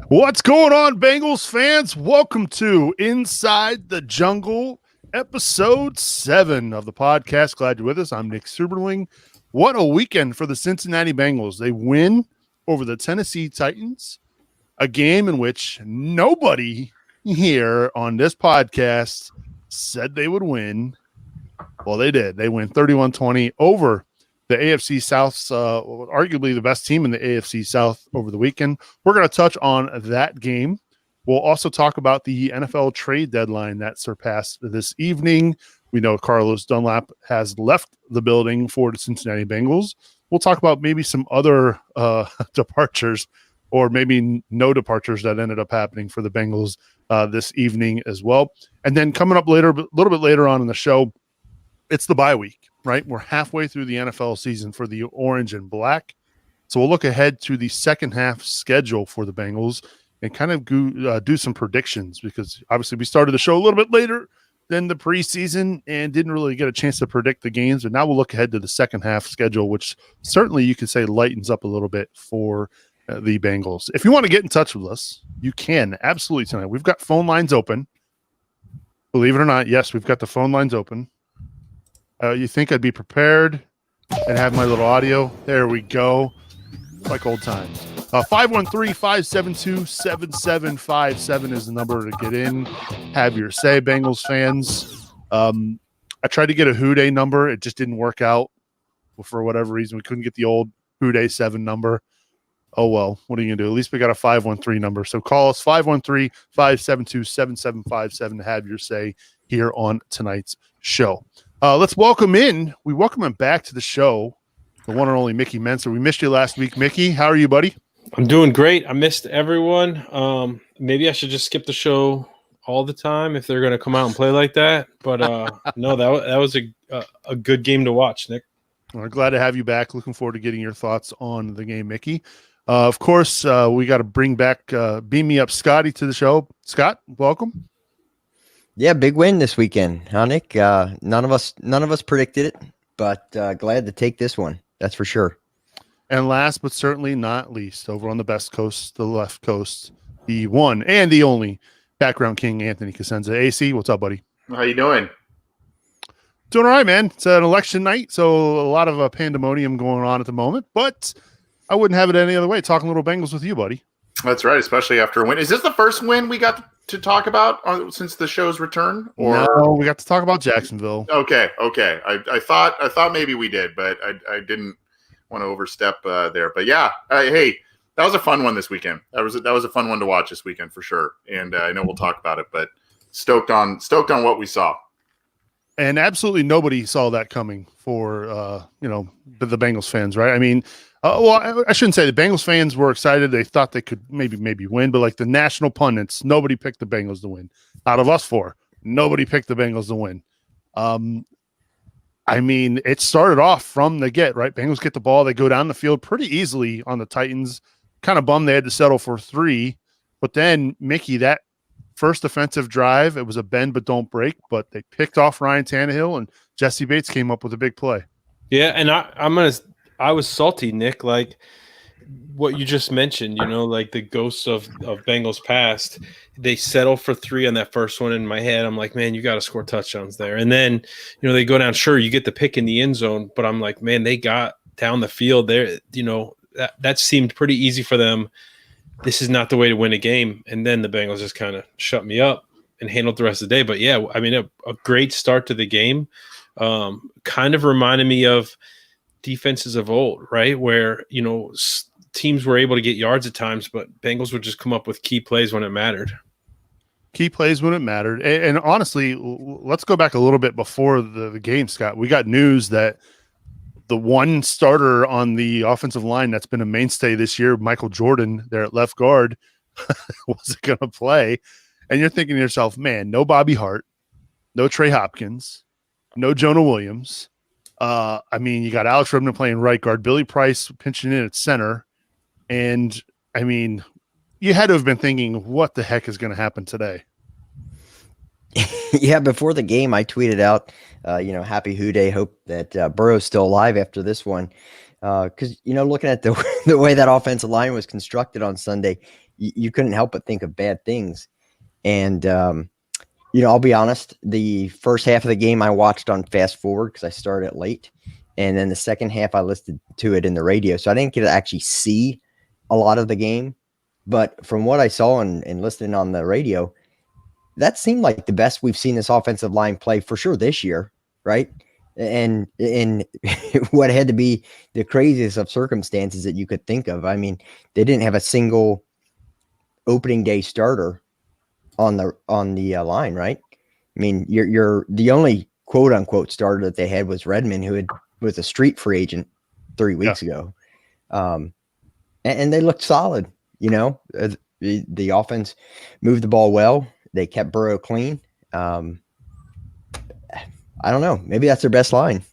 What's going on, Bengals fans? Welcome to Inside the Jungle, episode 7 of the podcast. Glad you're with us. I'm Nick Suberling. What a weekend for the Cincinnati Bengals. They win over the Tennessee Titans, a game in which nobody here on this podcast said they would win. Well, they did. They win 31-20 over the AFC South's arguably the best team in the AFC South over the weekend. We're going to touch on that game. We'll also talk about the NFL trade deadline that surpassed this evening. We know Carlos Dunlap has left the building for the Cincinnati Bengals. We'll talk about maybe some other departures or maybe no departures that ended up happening for the Bengals this evening as well. And then coming up later, a little bit later on in the show, it's the bye week, right? We're halfway through the NFL season for the orange and black. So we'll look ahead to the second half schedule for the Bengals and kind of do some predictions, because obviously we started the show a little bit later than the preseason and didn't really get a chance to predict the games. But now we'll look ahead to the second half schedule, which certainly you could say lightens up a little bit for the Bengals. If you want to get in touch with us, you can absolutely tonight. We've got phone lines open. Believe it or not, yes, we've got the phone lines open. You think I'd be prepared and have my little audio? There we go. Like old times. 513-572-7757 is the number to get in. Have your say, Bengals fans. I tried to get a who-dey number. It just didn't work out. For whatever reason, we couldn't get the old who-dey 7 number. Oh, well, what are you going to do? At least we got a 513 number. So call us 513-572-7757 to have your say here on tonight's show. Let's welcome in. We welcome him back to the show, the one and only Mickey Menser. We missed you last week, Mickey. How are you, buddy? I'm doing great. I missed everyone. Maybe I should just skip the show all the time if they're going to come out and play like that. But no, that was a good game to watch, Nick. We're glad to have you back. Looking forward to getting your thoughts on the game, Mickey. Of course, we got to bring back Beam Me Up Scotty to the show. Scott, welcome. Yeah, big win this weekend, huh, Nick? None of us predicted it, but glad to take this one. That's for sure. And last but certainly not least, over on the best coast, the left coast, the one and the only background king, Anthony Cosenza. AC, what's up, buddy? How you doing? Doing all right, man. It's an election night, so a lot of pandemonium going on at the moment, but I wouldn't have it any other way. Talking little Bengals with you, buddy. That's right, especially after a win. Is this the first win we got to talk about since the show's return? Or no, we got to talk about Jacksonville. Okay. I thought maybe we did, but I didn't want to overstep there. But yeah, hey, that was a fun one this weekend. That was a fun one to watch this weekend for sure. And I know we'll talk about it, but stoked on what we saw. And absolutely nobody saw that coming for the Bengals fans, right? I mean, well, I shouldn't say the Bengals fans were excited. They thought they could maybe win, but like the national pundits, nobody picked the Bengals to win. Out of us four, nobody picked the Bengals to win. I mean, it started off from the get, right? Bengals get the ball. They go down the field pretty easily on the Titans. Kind of bummed they had to settle for 3. But then, Mickey, that first offensive drive, it was a bend but don't break, but they picked off Ryan Tannehill, and Jesse Bates came up with a big play. Yeah, and I was salty, Nick, like what you just mentioned, like the ghosts of Bengals past. They settle for 3 on that first one. In my head, I'm like, man, you got to score touchdowns there. And then, they go down. Sure, you get the pick in the end zone, but I'm like, man, they got down the field there. That seemed pretty easy for them. This is not the way to win a game. And then the Bengals just kind of shut me up and handled the rest of the day. But yeah, I mean, a great start to the game. Kind of reminded me of defenses of old, right? Where, teams were able to get yards at times, but Bengals would just come up with key plays when it mattered. Key plays when it mattered. And honestly, let's go back a little bit before the game, Scott. We got news that the one starter on the offensive line that's been a mainstay this year, Michael Jordan, there at left guard, wasn't going to play. And you're thinking to yourself, man, no Bobby Hart, no Trey Hopkins, no Jonah Williams. I mean, you got Alex Ribman playing right guard, Billy Price pinching in at center. And, I mean, you had to have been thinking, what the heck is going to happen today? Yeah, before the game, I tweeted out, happy who-dey. Hope that Burrow's still alive after this one. Because, looking at the way that offensive line was constructed on Sunday, you couldn't help but think of bad things. And, I'll be honest, the first half of the game I watched on fast forward because I started late. And then the second half I listened to it in the radio. So I didn't get to actually see a lot of the game. But from what I saw and listening on the radio, that seemed like the best we've seen this offensive line play for sure this year, right? And in what had to be the craziest of circumstances that you could think of. I mean, they didn't have a single opening day starter on the line, right? I mean, you're the only quote unquote starter that they had was Redmond, who was a street free agent 3 weeks ago, and they looked solid. The offense moved the ball well. They kept Burrow clean. I don't know. Maybe that's their best line.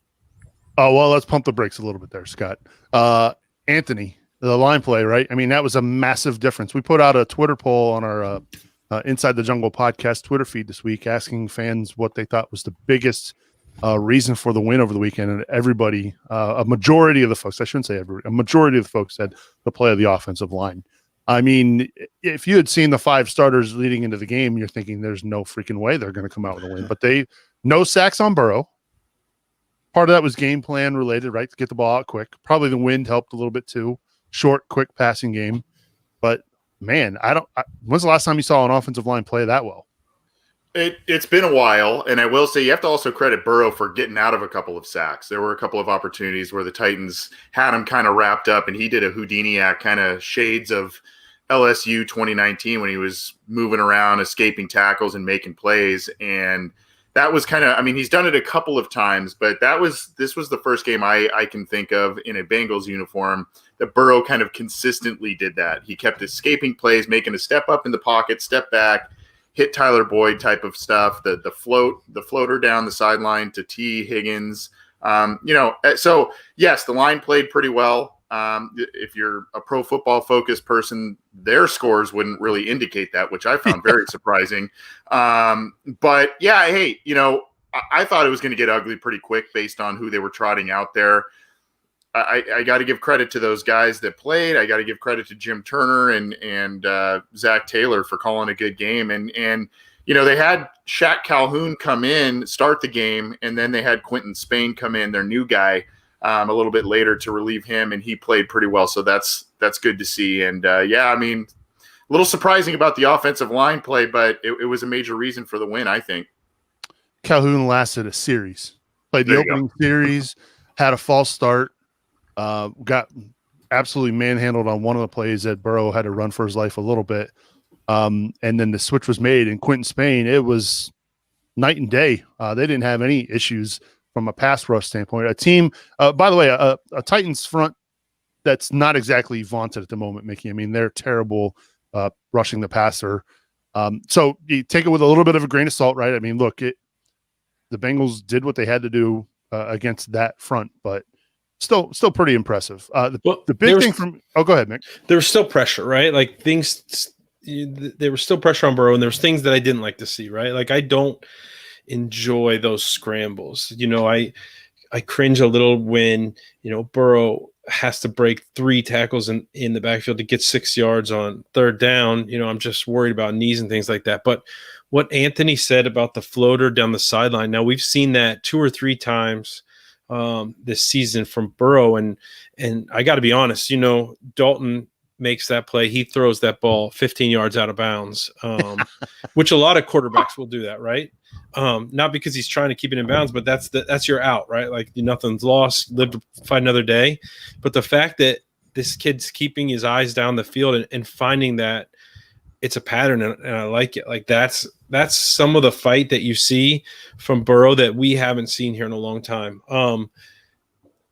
Oh, well, let's pump the brakes a little bit there, Scott. Anthony, the line play, right? I mean, that was a massive difference. We put out a Twitter poll on our Inside the Jungle podcast Twitter feed this week, asking fans what they thought was the biggest reason for the win over the weekend. And everybody, a majority of the folks, I shouldn't say everybody, a majority of the folks said the play of the offensive line. I mean, if you had seen the 5 starters leading into the game, you're thinking there's no freaking way they're going to come out with a win. But no sacks on Burrow. Part of that was game plan related, right? To get the ball out quick. Probably the wind helped a little bit too. Short, quick passing game. But man, when's the last time you saw an offensive line play that well? It's been a while, and I will say you have to also credit Burrow for getting out of a couple of sacks. There were a couple of opportunities where the Titans had him kind of wrapped up, and he did a Houdini act, kind of shades of LSU 2019 when he was moving around, escaping tackles and making plays. And that was kind of, I mean, he's done it a couple of times, but this was the first game I can think of in a Bengals uniform that Burrow kind of consistently did that. He kept escaping plays, making a step up in the pocket, step back, hit Tyler Boyd type of stuff, the floater down the sideline to T. Higgins. So yes, the line played pretty well. If you're a pro football focused person, their scores wouldn't really indicate that, which I found very surprising. But yeah, hey, I thought it was going to get ugly pretty quick based on who they were trotting out there. I got to give credit to those guys that played. I got to give credit to Jim Turner and Zach Taylor for calling a good game. And they had Shaq Calhoun come in, start the game, and then they had Quentin Spain come in, their new guy, a little bit later to relieve him, and he played pretty well. So that's good to see. And I mean, a little surprising about the offensive line play, but it was a major reason for the win, I think. Calhoun lasted a series, played the opening series, had a false start. Got absolutely manhandled on one of the plays that Burrow had to run for his life a little bit. And then the switch was made, and Quentin Spain, it was night and day. They didn't have any issues from a pass rush standpoint. A team, by the way, a Titans front that's not exactly vaunted at the moment, Mickey. I mean, they're terrible rushing the passer. So you take it with a little bit of a grain of salt, right? I mean, look, the Bengals did what they had to do against that front, but still pretty impressive. The big thing from – go ahead, Mick. There was still pressure, right? Like there was still pressure on Burrow, and there was things that I didn't like to see, right? Like I don't enjoy those scrambles. I cringe a little when, Burrow has to break 3 tackles in the backfield to get 6 yards on third down. I'm just worried about knees and things like that. But what Anthony said about the floater down the sideline, now we've seen that 2 or 3 times this season from Burrow. And I got to be honest, Dalton makes that play. He throws that ball 15 yards out of bounds, which a lot of quarterbacks will do that, right? Not because he's trying to keep it in bounds, but that's your out, right? Like nothing's lost, live to fight another day. But the fact that this kid's keeping his eyes down the field and finding that it's a pattern, and I like it. Like that's some of the fight that you see from Burrow that we haven't seen here in a long time.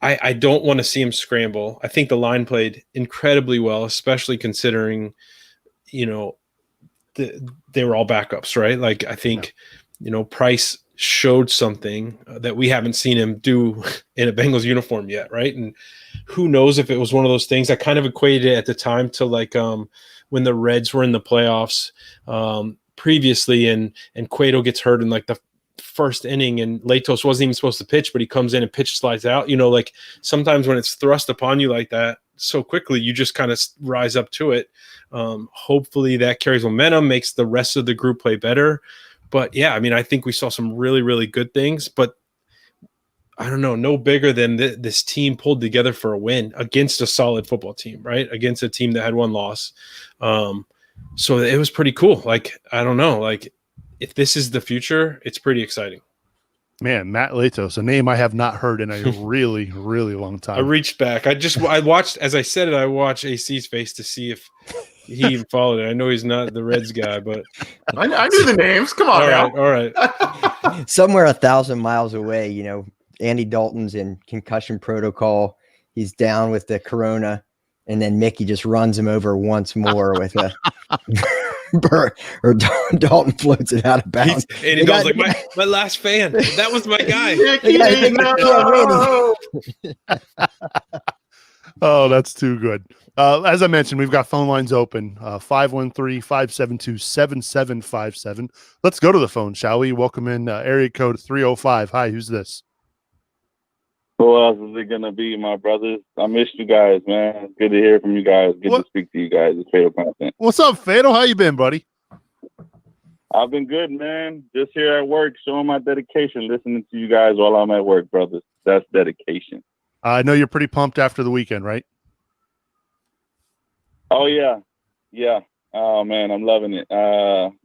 I don't want to see him scramble. I think the line played incredibly well, especially considering, they were all backups, right? Like I think, Price showed something that we haven't seen him do in a Bengals uniform yet, right? And who knows if it was one of those things. I kind of equated it at the time to like when the Reds were in the playoffs, previously, and Cueto gets hurt in like the first inning, and Latos wasn't even supposed to pitch, but he comes in and pitch slides out. Like sometimes when it's thrust upon you like that so quickly, you just kind of rise up to it. Hopefully that carries momentum, makes the rest of the group play better. But yeah, I mean, I think we saw some really, really good things, but I don't know, no bigger than this team pulled together for a win against a solid football team, right? Against a team that had one loss. So it was pretty cool. Like, I don't know, like if this is the future, it's pretty exciting. Man, Matt Latos, a name I have not heard in a really, really long time. I reached back. I watched, as I said it, I watched AC's face to see if he even followed it. I know he's not the Reds guy, but I knew the names. Come on now. All right. Somewhere 1,000 miles away, Andy Dalton's in concussion protocol. He's down with the corona, and then Mickey just runs him over once more with a or Dalton floats it out of bounds. Andy Dalton's like my last fan. That was my guy. Oh, that's too good. As I mentioned, we've got phone lines open, 513-572-7757. Let's go to the phone, shall we? Welcome in area code 305. Hi, who's this? Who else is it going to be, my brothers? I missed you guys, man. Good to hear from you guys. Good to speak to you guys. It's Fatal Content. What's up, Fatal? How you been, buddy? I've been good, man. Just here at work, showing my dedication, listening to you guys while I'm at work, brothers. That's dedication. I know you're pretty pumped after the weekend, right? Oh, yeah. Yeah. Oh, man, I'm loving it.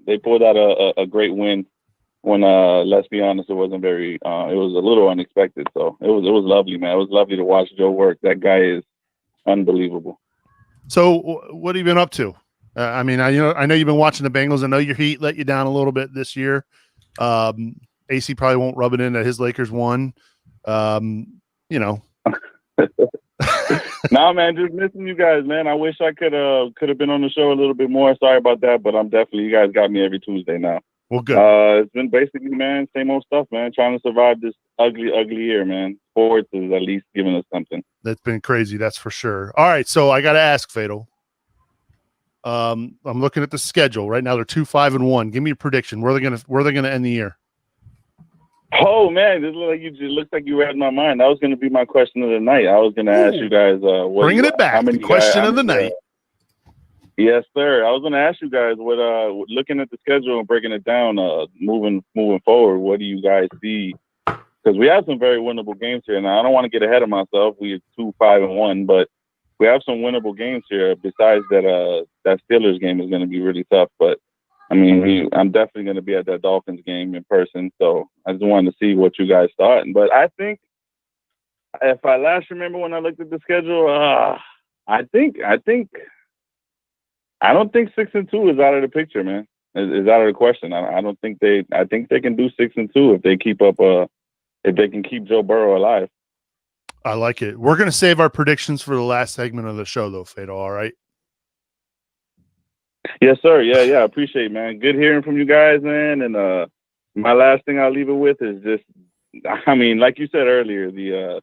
They pulled out a great win when, let's be honest, it wasn't very, it was a little unexpected. So it was lovely, man. It was lovely to watch Joe work. That guy is unbelievable. So what have you been up to? I mean, I know you've been watching the Bengals. I know your Heat let you down a little bit this year. AC probably won't rub it in that his Lakers won. Nah, man, just missing you guys, man. I wish I could have been on the show a little bit more. Sorry about that, but you guys got me every Tuesday now. Well, good. It's been basically, man, same old stuff, man. Trying to survive this ugly, ugly year, man. Sports is at least giving us something. That's been crazy, that's for sure. All right, so I got to ask, Fatal. I'm looking at the schedule right now. They're 2-5-1. Give me a prediction. Where are they gonna end the year? Oh man, this looks like you read my mind. That was going to be my question of the night. I was going to ask you guys, bringing it back. The question of the night. Yes, sir. I was going to ask you guys what, looking at the schedule and breaking it down, moving forward. What do you guys see? Because we have some very winnable games here. Now I don't want to get ahead of myself. We are 2-5-1, but we have some winnable games here. Besides that, that Steelers game is going to be really tough, but. I mean, I'm definitely going to be at that Dolphins game in person, so I just wanted to see what you guys thought. But I think, if I last remember when I looked at the schedule, I don't think 6-2 is out of the picture, man. Is out of the question. I don't think they. I think they can do 6-2 if they keep up. If they can keep Joe Burrow alive. I like it. We're going to save our predictions for the last segment of the show, though, Fatal. All right. Yes, sir. Yeah. I appreciate it, man. Good hearing from you guys, man. And my last thing I'll leave it with is just, I mean, like you said earlier, the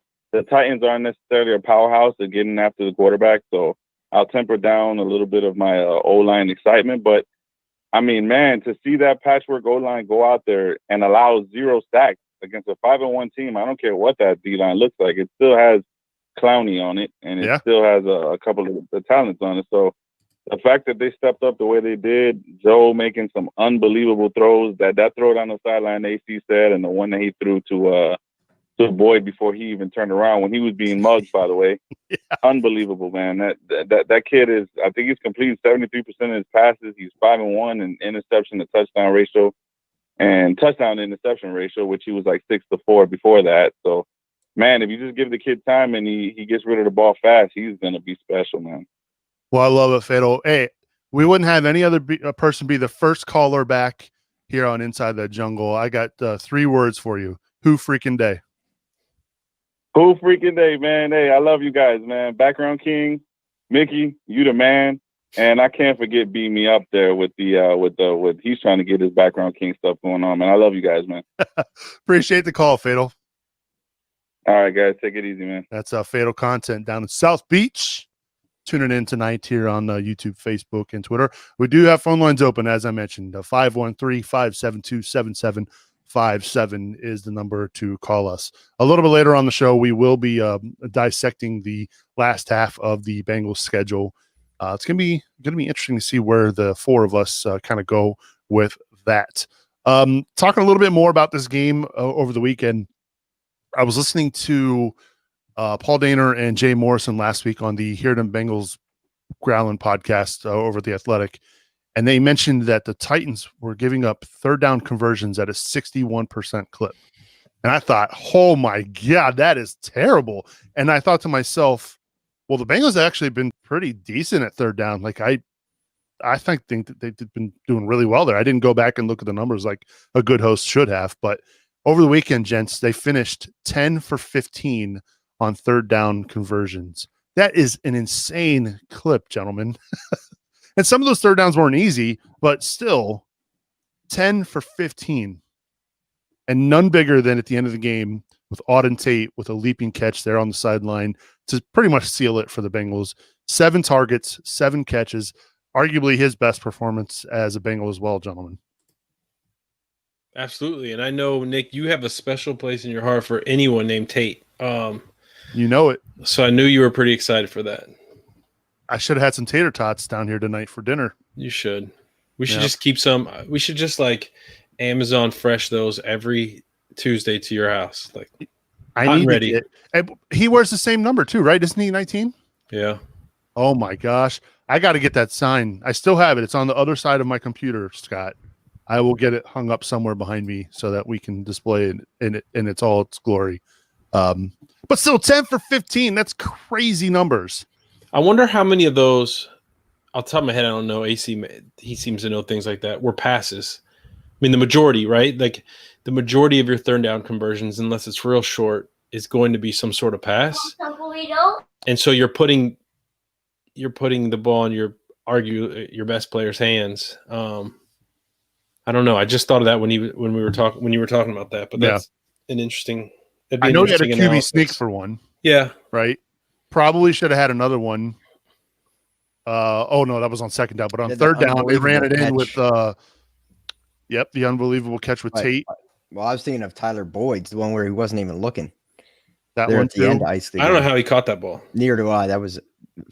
Titans aren't necessarily a powerhouse of getting after the quarterback. So I'll temper down a little bit of my O-line excitement. But, I mean, man, to see that patchwork O-line go out there and allow 0 sacks against a 5-1 team, I don't care what that D-line looks like. It still has Clowney on it, and it still has a couple of the talents on it. So, the fact that they stepped up the way they did, Joe making some unbelievable throws, that throw down the sideline, AC said, and the one that he threw to Boyd before he even turned around when he was being mugged, by the way. Unbelievable, man. That kid is, I think he's completing 73% of his passes. He's 5-1 in interception to touchdown ratio and touchdown to interception ratio, which he was like 6-4 before that. So, man, if you just give the kid time and he gets rid of the ball fast, he's going to be special, man. Well, I love it, Fatal. Hey, we wouldn't have any other person be the first caller back here on Inside the Jungle. I got 3 words for you. Who freaking day? Who freaking day, man. Hey, I love you guys, man. Background King, Mickey, you the man. And I can't forget beating me up there with he's trying to get his Background King stuff going on, man. I love you guys, man. Appreciate the call, Fatal. All right, guys, take it easy, man. That's Fatal Content down in South Beach. tuning in tonight here on YouTube, Facebook, and Twitter. We do have phone lines open, as I mentioned. 513-572-7757 is the number to call us. A little bit later on the show, we will be dissecting the last half of the Bengals schedule. It's gonna be interesting to see where the four of us kind of go with that. Talking a little bit more about this game over the weekend. I was listening to Paul Dehner and Jay Morrison last week on the Hear Them Bengals Growlin podcast over at The Athletic, and they mentioned that the Titans were giving up third down conversions at a 61% clip. And I thought, oh my God, that is terrible. And I thought to myself, well, the Bengals have actually been pretty decent at third down. Like I think that they've been doing really well there. I didn't go back and look at the numbers like a good host should have, but over the weekend, gents, they finished 10 for 15 on third down conversions. That is an insane clip, gentlemen. And some of those third downs weren't easy, but still 10 for 15. And none bigger than at the end of the game with Auden Tate with a leaping catch there on the sideline to pretty much seal it for the Bengals. 7 targets, 7 catches, arguably his best performance as a Bengal as well, gentlemen. Absolutely. And I know, Nick, you have a special place in your heart for anyone named Tate. You know it. So I knew you were pretty excited for that. I should have had some tater tots down here tonight for dinner. You should. We should just keep some. We should just like Amazon fresh those every Tuesday to your house. Like I'm ready. He wears the same number too, right? Isn't he 19? Yeah. Oh my gosh. I got to get that sign. I still have it. It's on the other side of my computer, Scott. I will get it hung up somewhere behind me so that we can display it in its all its glory. But still 10 for 15. That's crazy numbers. I wonder how many of those, off the top of my head, I don't know. AC, he seems to know things like that, were passes. I mean, the majority, right? Like the majority of your third down conversions, unless it's real short, is going to be some sort of pass. And so you're putting the ball in your best player's hands. I don't know. I just thought of that when you were talking about that, but that's an interesting. I know you had a QB sneak for one. Yeah. Right. Probably should have had another one. Oh no, that was on second down, but on third down, they ran it in with the unbelievable catch with Tate. Well, I was thinking of Tyler Boyd's, the one where he wasn't even looking. That there one at the end, I don't know how he caught that ball. Neither do I. That was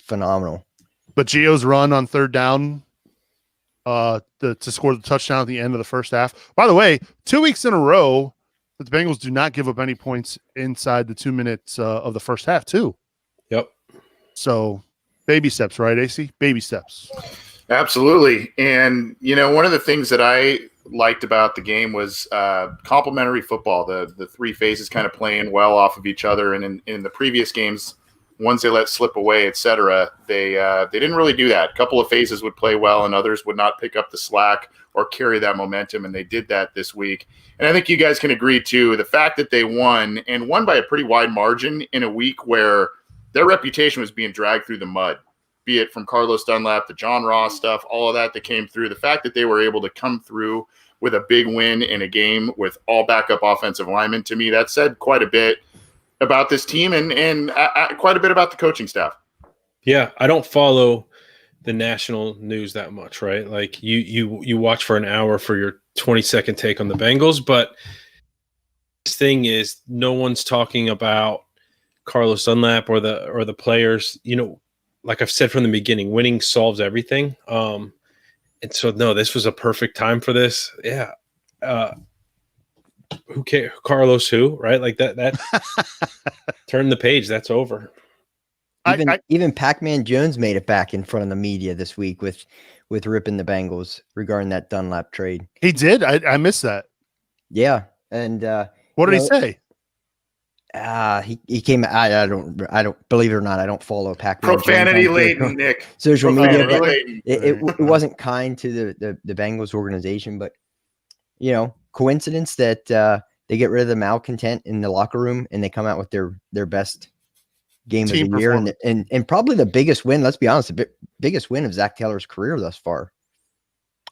phenomenal. But Gio's run on third down to score the touchdown at the end of the first half. By the way, 2 weeks in a row that the Bengals do not give up any points inside the 2 minutes of the first half, too. Yep. So baby steps, right, AC? Baby steps. Absolutely. And, one of the things that I liked about the game was complementary football, the three phases kind of playing well off of each other. And in the previous games, ones they let slip away, et cetera, they didn't really do that. A couple of phases would play well and others would not pick up the slack or carry that momentum, and they did that this week. And I think you guys can agree, too, the fact that they won by a pretty wide margin in a week where their reputation was being dragged through the mud, be it from Carlos Dunlap, the John Ross stuff, all of that came through. The fact that they were able to come through with a big win in a game with all backup offensive linemen, to me, that said quite a bit about this team and quite a bit about the coaching staff. Yeah, I don't follow the national news that much, right? Like you watch for an hour for your 20-second take on the Bengals, but this thing is no one's talking about Carlos Dunlap or the players. Like I've said from the beginning, winning solves everything. And so no, this was a perfect time for this. Yeah. Who cares? Carlos who, right? Like that turn the page. That's over. Even Pac-Man Jones made it back in front of the media this week with ripping the Bengals regarding that Dunlap trade. He did. I missed that. Yeah. And what did he say? He came. I don't believe it or not. I don't follow Pac-Man. Profanity laden, Nick. Social media. But laden. It wasn't kind to the Bengals organization, but coincidence that they get rid of the malcontent in the locker room and they come out with their best game Team of the year and probably the biggest win. Let's be honest, the biggest win of Zach Taylor's career thus far.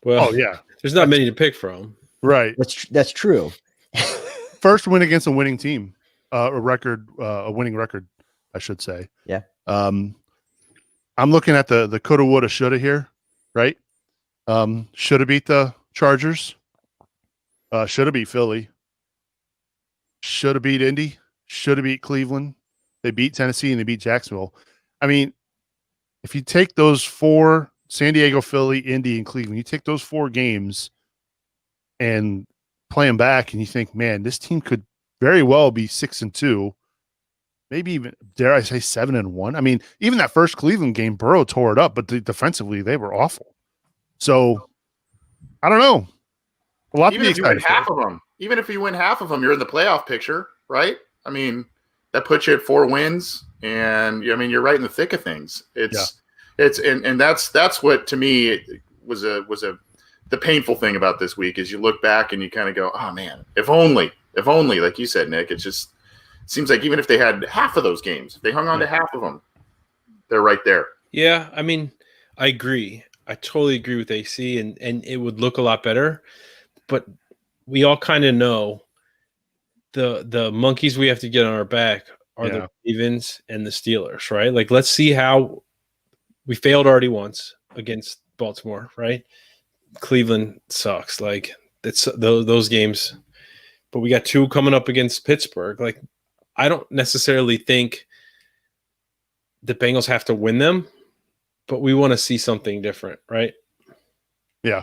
Well, yeah, there's not many to pick from. Right. That's true. First win against a winning team, a winning record, I should say. Yeah. I'm looking at the coulda, woulda, shoulda here, right? Shoulda beat the Chargers. Shoulda beat Philly. Shoulda beat Indy. Shoulda beat Cleveland. They beat Tennessee and they beat Jacksonville. I mean, if you take those four, San Diego, Philly, Indy, and Cleveland, you take those 4 games and play them back, and you think, man, this team could very well be 6-2, maybe even, dare I say, 7-1. I mean, even that first Cleveland game, Burrow tore it up, but defensively they were awful. So I don't know. A lot Even to be if you win excited half for. of them, even if you win half of them, you're in the playoff picture, right? I mean, that puts you at 4 wins, and I mean, you're right in the thick of things. And that's what to me was the painful thing about this week is you look back and you kind of go, oh man, if only, like you said, Nick. It just seems like even if they had half of those games, if they hung on to half of them, they're right there. Yeah, I mean, I agree. I totally agree with AC, and it would look a lot better. But we all kind of know the monkeys we have to get on our back are the Ravens and the Steelers, right? Like, let's see how we failed already once against Baltimore, right? Cleveland sucks. Like, it's those games. But we got 2 coming up against Pittsburgh. Like, I don't necessarily think the Bengals have to win them, but we want to see something different, right? Yeah.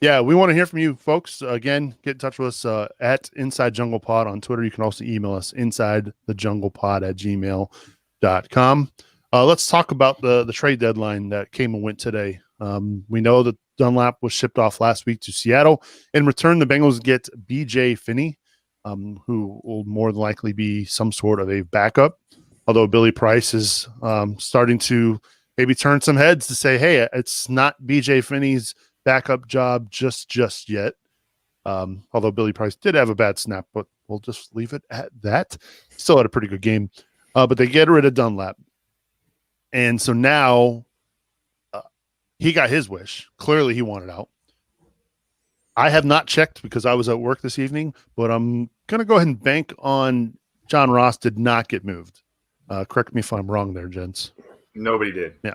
Yeah, we want to hear from you folks. Again, get in touch with us at Inside Jungle Pod on Twitter. You can also email us insidethejunglepod@gmail.com. Let's talk about the trade deadline that came and went today. We know that Dunlap was shipped off last week to Seattle. In return, the Bengals get B.J. Finney, who will more than likely be some sort of a backup, although Billy Price is starting to maybe turn some heads to say, hey, it's not B.J. Finney's backup job just yet. Although Billy Price did have a bad snap, but we'll just leave it at that. Still had a pretty good game. But they get rid of Dunlap. And so now he got his wish. Clearly he wanted out. I have not checked because I was at work this evening, but I'm going to go ahead and bank on John Ross did not get moved. Correct me if I'm wrong there, gents. Nobody did. Yeah.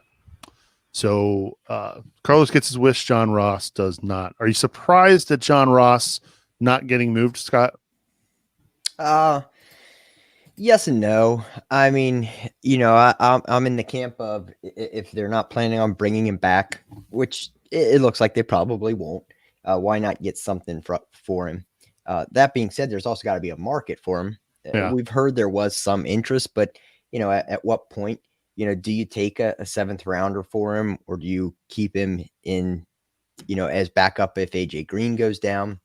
So Carlos gets his wish. John Ross does not. Are you surprised at John Ross not getting moved, Scott? Yes and no. I mean, I'm in the camp of if they're not planning on bringing him back, which it looks like they probably won't. Why not get something for him? That being said, there's also got to be a market for him. Yeah. We've heard there was some interest, but at what point? Do you take a 7th rounder for him, or do you keep him in, as backup if AJ Green goes down?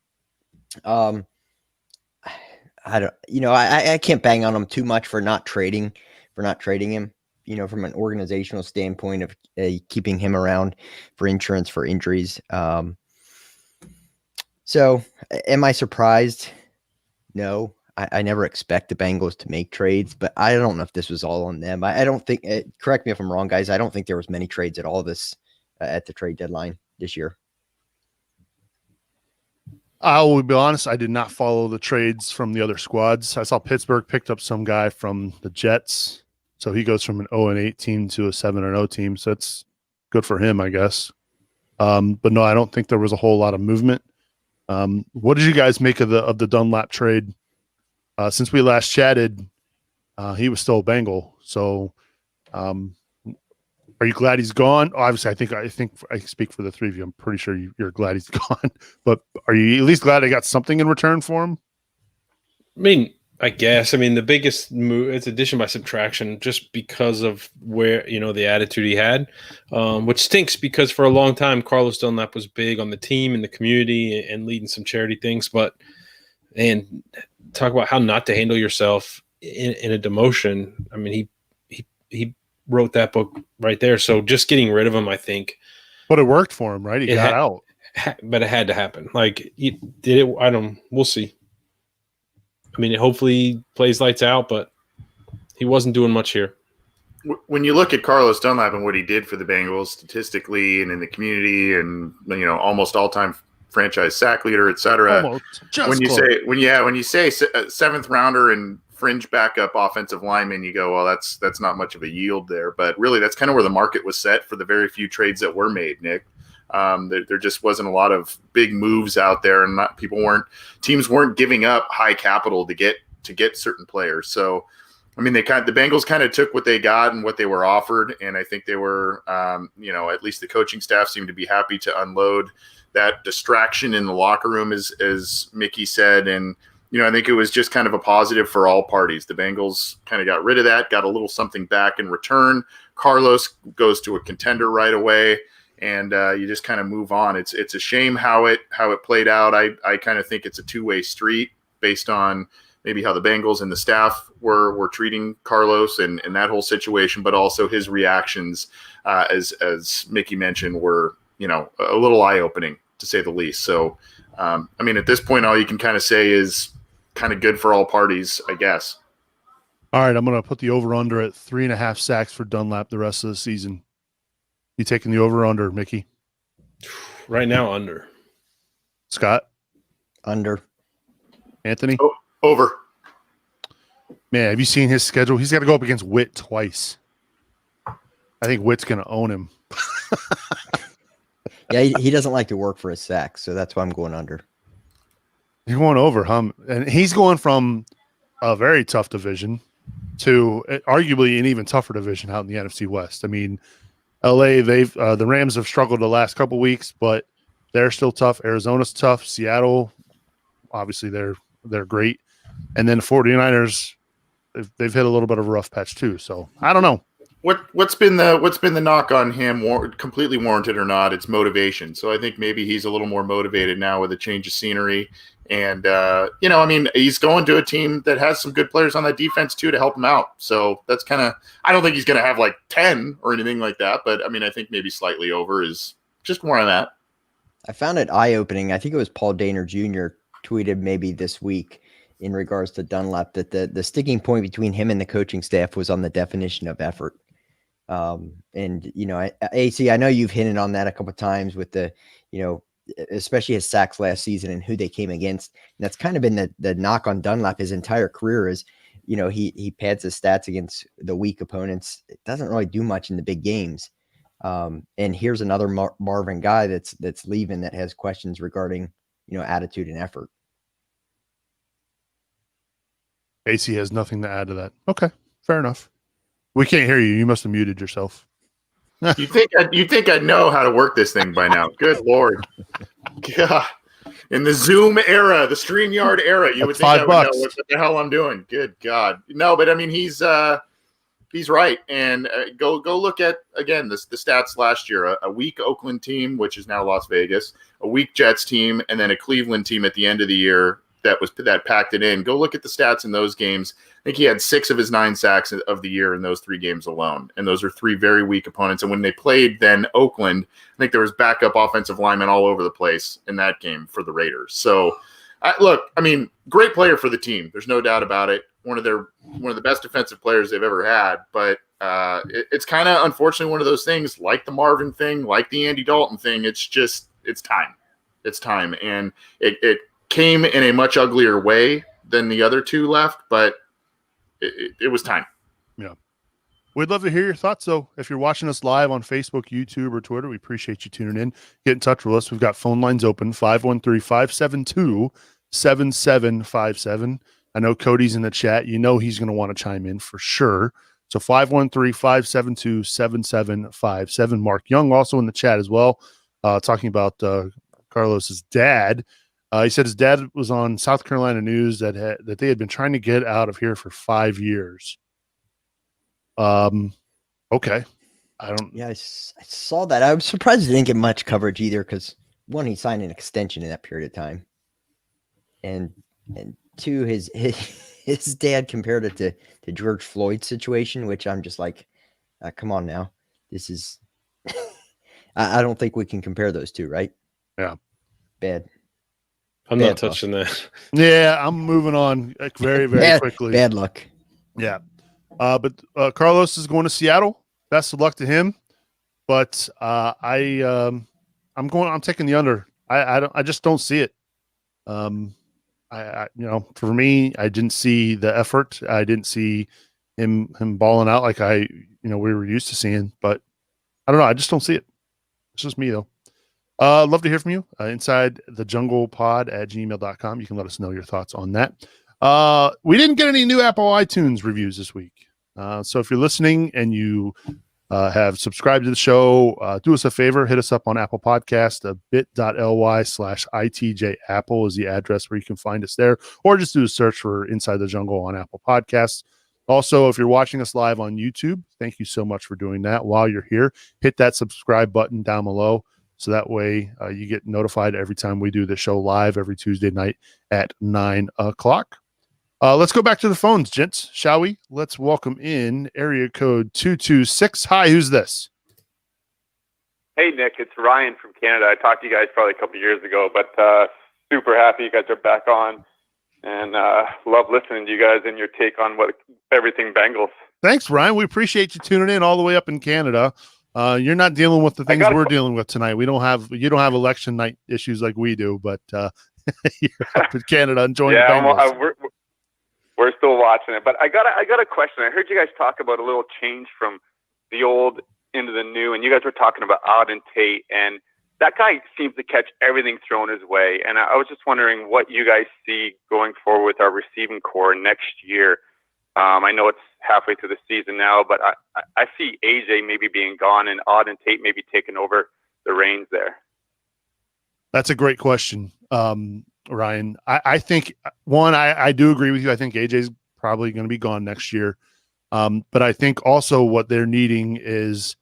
I don't, I can't bang on him too much for not trading him, from an organizational standpoint of keeping him around for insurance for injuries. So am I surprised? No. I never expect the Bengals to make trades, but I don't know if this was all on them. I don't think, correct me if I'm wrong, guys. I don't think there was many trades at all at the trade deadline this year. I will be honest, I did not follow the trades from the other squads. I saw Pittsburgh picked up some guy from the Jets. So he goes from an 0-8 team to a 7-0 team. So it's good for him, I guess. But no, I don't think there was a whole lot of movement. What did you guys make of the Dunlap trade? Since we last chatted, he was still a Bengal. So, are you glad he's gone? Obviously, I think I speak for the three of you. I'm pretty sure you're glad he's gone. But are you at least glad they got something in return for him? I mean, I guess. I mean, the biggest move, it's addition by subtraction, just because of where the attitude he had, which stinks because for a long time Carlos Dunlap was big on the team and the community and leading some charity things, and talk about how not to handle yourself in a demotion. I mean, he wrote that book right there. So just getting rid of him, I think. But it worked for him, right? He got out. But it had to happen. Like, did it? We'll see. I mean, hopefully he plays lights out, but he wasn't doing much here. When you look at Carlos Dunlap and what he did for the Bengals statistically and in the community and, almost all-time franchise sack leader, et cetera. When you say 7th rounder and fringe backup offensive lineman, you go, well, that's not much of a yield there. But really, that's kind of where the market was set for the very few trades that were made, Nick. There just wasn't a lot of big moves out there, and teams weren't giving up high capital to get certain players. So, I mean, the Bengals kind of took what they got and what they were offered, and I think they were, at least the coaching staff seemed to be happy to unload that distraction in the locker room, as Mickey said, and I think it was just kind of a positive for all parties. The Bengals kind of got rid of that, got a little something back in return. Carlos goes to a contender right away. And you just kind of move on. It's a shame how it played out. I kind of think it's a two-way street based on maybe how the Bengals and the staff were treating Carlos and that whole situation, but also his reactions, as Mickey mentioned, were a little eye-opening to say the least. So, I mean, at this point, all you can kind of say is kind of good for all parties, I guess. All right, I'm going to put the over-under at 3.5 sacks for Dunlap the rest of the season. You taking the over-under, Mickey? Right now, under. Scott? Under. Anthony? Over. Man, have you seen his schedule? He's got to go up against Witt twice. I think Witt's going to own him. Yeah, he doesn't like to work for his sacks, so that's why I'm going under. You're going over, huh? And he's going from a very tough division to arguably an even tougher division out in the NFC West. I mean, LA, the Rams have struggled the last couple weeks, but they're still tough. Arizona's tough. Seattle, obviously they're great. And then the 49ers, they've hit a little bit of a rough patch too. So I don't know. What's been the knock on him, completely warranted or not? It's motivation. So I think maybe he's a little more motivated now with a change of scenery. And, I mean, he's going to a team that has some good players on that defense, too, to help him out. So that's kind of – I don't think he's going to have, 10 or anything like that. But, I mean, I think maybe slightly over is just more on that. I found it eye-opening. I think it was Paul Dehner Jr. tweeted maybe this week in regards to Dunlap that the sticking point between him and the coaching staff was on the definition of effort. AC, I know you've hinted on that a couple of times with the, especially his sacks last season and who they came against. And that's kind of been the knock on Dunlap his entire career is, he pads his stats against the weak opponents. It doesn't really do much in the big games. And here's another Marvin guy that's leaving that has questions regarding, attitude and effort. AC has nothing to add to that. Okay, fair enough. We can't hear you. You must have muted yourself. You think I know how to work this thing by now? Good Lord. God. In the Zoom era, the StreamYard era, you would think I would know what the hell I'm doing. Good God. No, but I mean, he's right. And go look at, again, the stats last year. A weak Oakland team, which is now Las Vegas, a weak Jets team, and then a Cleveland team at the end of the year that packed it in. Go look at the stats in those games. I think he had 6 of his 9 sacks of the year in those 3 games alone. And those are 3 very weak opponents. And when they played then Oakland, I think there was backup offensive linemen all over the place in that game for the Raiders. So look, I mean, great player for the team. There's no doubt about it. One of the best defensive players they've ever had. But it's kind of unfortunately one of those things like the Marvin thing, like the Andy Dalton thing. It's time. It's time. And it came in a much uglier way than the other 2 left, but it was time. Yeah. We'd love to hear your thoughts, though. If you're watching us live on Facebook, YouTube, or Twitter, we appreciate you tuning in. Get in touch with us. We've got phone lines open, 513-572-7757. I know Cody's in the chat. You know he's going to want to chime in for sure. So 513-572-7757. Mark Young also in the chat as well, talking about Carlos's dad. He said his dad was on South Carolina News that they had been trying to get out of here for 5 years. Okay. Yeah, I saw that. I was surprised he didn't get much coverage either because, one, he signed an extension in that period of time. And 2, his dad compared it to the George Floyd situation, which I'm just like, come on now. This is – I don't think we can compare those 2, right? Yeah. Bad. I'm Bad not touching that. Yeah, I'm moving on very, very quickly. Bad luck. Yeah. But Carlos is going to Seattle. Best of luck to him. But I'm taking the under. I just don't see it. I for me, I didn't see the effort. I didn't see him balling out like we were used to seeing. But I don't know. I just don't see it. It's just me though. Love to hear from you. Inside the jungle pod at gmail.com. You can let us know your thoughts on that. We didn't get any new Apple iTunes reviews this week. So if you're listening and you have subscribed to the show, do us a favor, hit us up on Apple Podcast. bit.ly/ITJ Apple is the address where you can find us there, or just do a search for Inside the Jungle on Apple Podcasts. Also, if you're watching us live on YouTube, thank you so much for doing that. While you're here, hit that subscribe button down below. So that way you get notified every time we do the show live every Tuesday night at 9 o'clock. Let's go back to the phones, gents, shall we? Let's welcome in area code 226. Hi, who's this? Hey, Nick, it's Ryan from Canada. I talked to you guys probably a couple years ago, but super happy you guys are back on, and love listening to you guys and your take on everything Bengals. Thanks, Ryan. We appreciate you tuning in all the way up in Canada. You're not dealing with the things we're dealing with tonight. You don't have election night issues like we do, but you're up in Canada enjoying the Bengals. We're still watching it, but I got a question. I heard you guys talk about a little change from the old into the new, and you guys were talking about Auden Tate, and that guy seems to catch everything thrown his way. And I was just wondering what you guys see going forward with our receiving core next year. I know it's halfway through the season now, but I see AJ maybe being gone and Auden Tate maybe taking over the reins there. That's a great question, Ryan. I think, I do agree with you. I think AJ's probably going to be gone next year. But I think also what they're needing is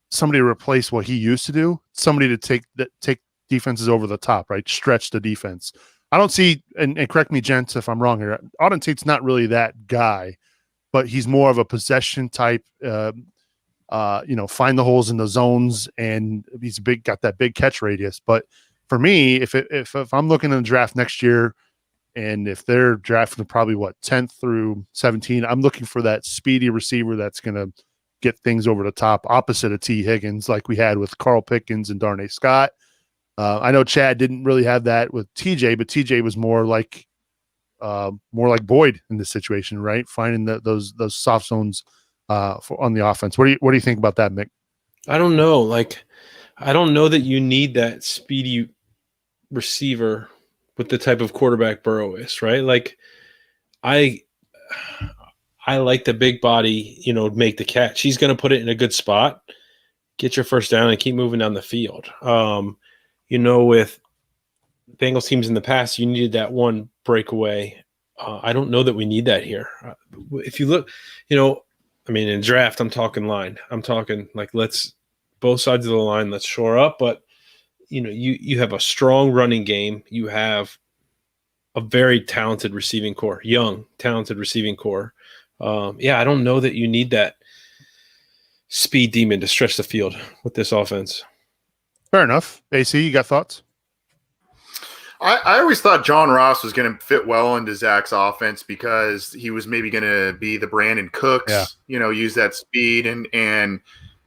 somebody to replace what he used to do, somebody to take defenses over the top, right? Stretch the defense. I don't see, and correct me, gents, if I'm wrong here, Auden Tate's not really that guy, but he's more of a possession type, find the holes in the zones, and he's got that big catch radius. But for me, if I'm looking in the draft next year, and if they're drafting probably 10th through 17, I'm looking for that speedy receiver that's going to get things over the top, opposite of T. Higgins, like we had with Carl Pickens and Darnay Scott. I know Chad didn't really have that with TJ, but TJ was more like Boyd in this situation, right? Finding those soft zones on the offense. What do you think about that, Mick? I don't know. I don't know that you need that speedy receiver with the type of quarterback Burrow is, right? I like the big body, make the catch. He's going to put it in a good spot, get your first down, and keep moving down the field. With Bengals teams in the past, you needed that one breakaway. I don't know that we need that here. If you look, in draft, I'm talking line. I'm talking let's both sides of the line, let's shore up. But, you have a strong running game. You have a very talented receiving core, young, talented receiving core. I don't know that you need that speed demon to stretch the field with this offense. Fair enough. AC, you got thoughts? I always thought John Ross was going to fit well into Zach's offense because he was maybe going to be the Brandon Cooks, use that speed, and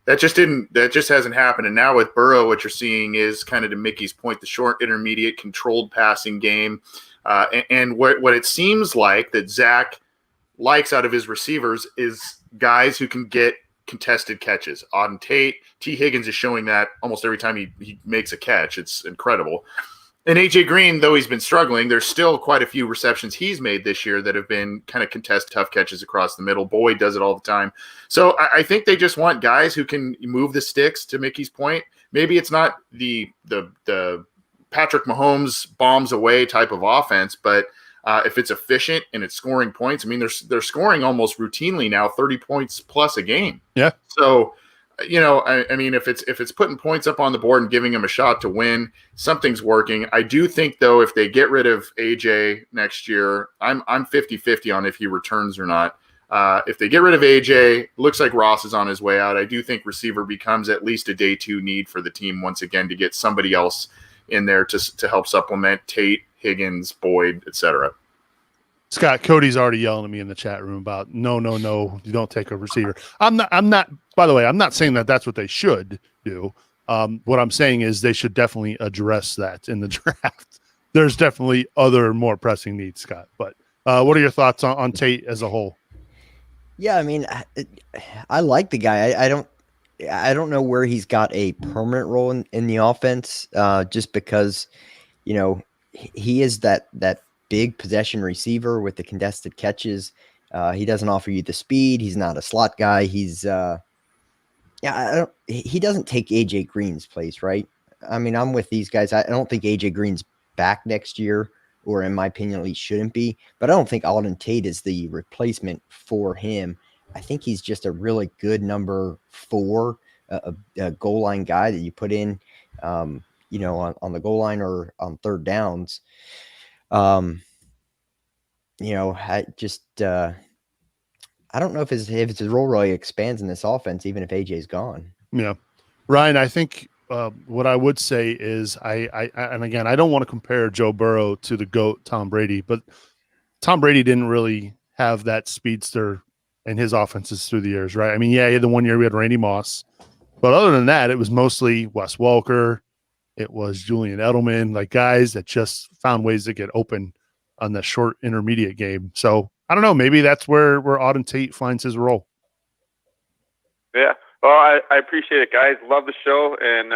that just hasn't happened. And now with Burrow, what you're seeing is kind of, to Mickey's point, the short, intermediate, controlled passing game. And what it seems like that Zach likes out of his receivers is guys who can get contested catches. Auden Tate, T. Higgins is showing that almost every time he makes a catch. It's incredible. And AJ Green, though he's been struggling, there's still quite a few receptions he's made this year that have been kind of contested, tough catches across the middle. Boyd does it all the time. So I think they just want guys who can move the sticks, to Mickey's point. Maybe it's not the Patrick Mahomes bombs away type of offense, but if it's efficient and it's scoring points, they're scoring almost routinely now 30 points plus a game. Yeah. So, if it's putting points up on the board and giving them a shot to win, something's working. I do think, though, if they get rid of AJ next year, I'm 50-50 on if he returns or not. If they get rid of AJ, looks like Ross is on his way out. I do think receiver becomes at least a day 2 need for the team once again to get somebody else in there to help supplement Tate, Higgins, Boyd, etc. Scott, Cody's already yelling at me in the chat room about no, you don't take a receiver. I'm not, by the way, I'm not saying that that's what they should do. What I'm saying is they should definitely address that in the draft. there's definitely other more pressing needs, Scott. But what are your thoughts on Tate as a whole? Yeah, I mean, I like the guy. I don't know where he's got a permanent role in the offense, just because, he is that big possession receiver with the contested catches. He doesn't offer you the speed. He's not a slot guy. He doesn't take AJ Green's place, right? I mean, I'm with these guys. I don't think AJ Green's back next year, or in my opinion, at least shouldn't be. But I don't think Alden Tate is the replacement for him. I think he's just a really good number 4, a goal line guy that you put in, on the goal line or on third downs. I don't know if his role really expands in this offense, even if AJ's gone. Yeah, Ryan, I think what I would say is and again, I don't want to compare Joe Burrow to the GOAT Tom Brady, but Tom Brady didn't really have that speedster in his offenses through the years, right? I mean, yeah, he had the 1 year we had Randy Moss, but other than that, it was mostly Wes Welker, it was Julian Edelman, like guys that just found ways to get open on the short intermediate game. So I don't know, maybe that's where Auden Tate finds his role. Yeah. Well, I appreciate it, guys. Love the show, and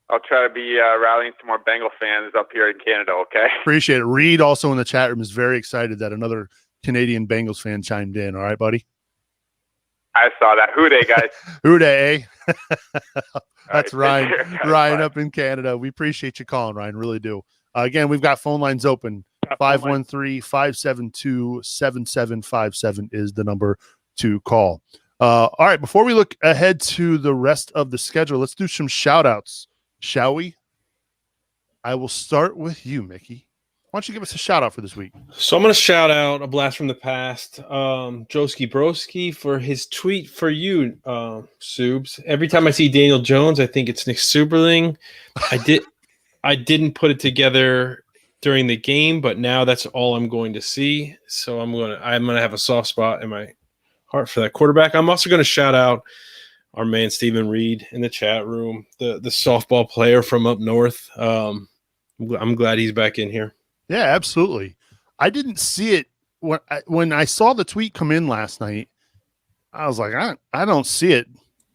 I'll try to be rallying some more Bengal fans up here in Canada, okay? Appreciate it. Reed also in the chat room is very excited that another Canadian Bengals fan chimed in. All right, buddy? I saw that. Who-dey, guys? Who-dey, eh? That's right, Ryan. Ryan up in Canada. We appreciate you calling, Ryan. Really do. Again, we've got phone lines open. 513-572-7757 is the number to call. All right, before we look ahead to the rest of the schedule, let's do some shout-outs, shall we? I will start with you, Mickey. Why don't you give us a shout-out for this week? So I'm going to shout out a blast from the past, Joski Broski, for his tweet for you, Subs. Every time I see Daniel Jones, I think it's Nick Suberling. I didn't put it together during the game, but now that's all I'm going to see. So I'm going to have a soft spot in my heart for that quarterback. I'm also going to shout out our man Stephen Reed in the chat room, the softball player from up north. I'm glad he's back in here. Yeah, absolutely. I didn't see it when I saw the tweet come in last night. I was like, I don't see it.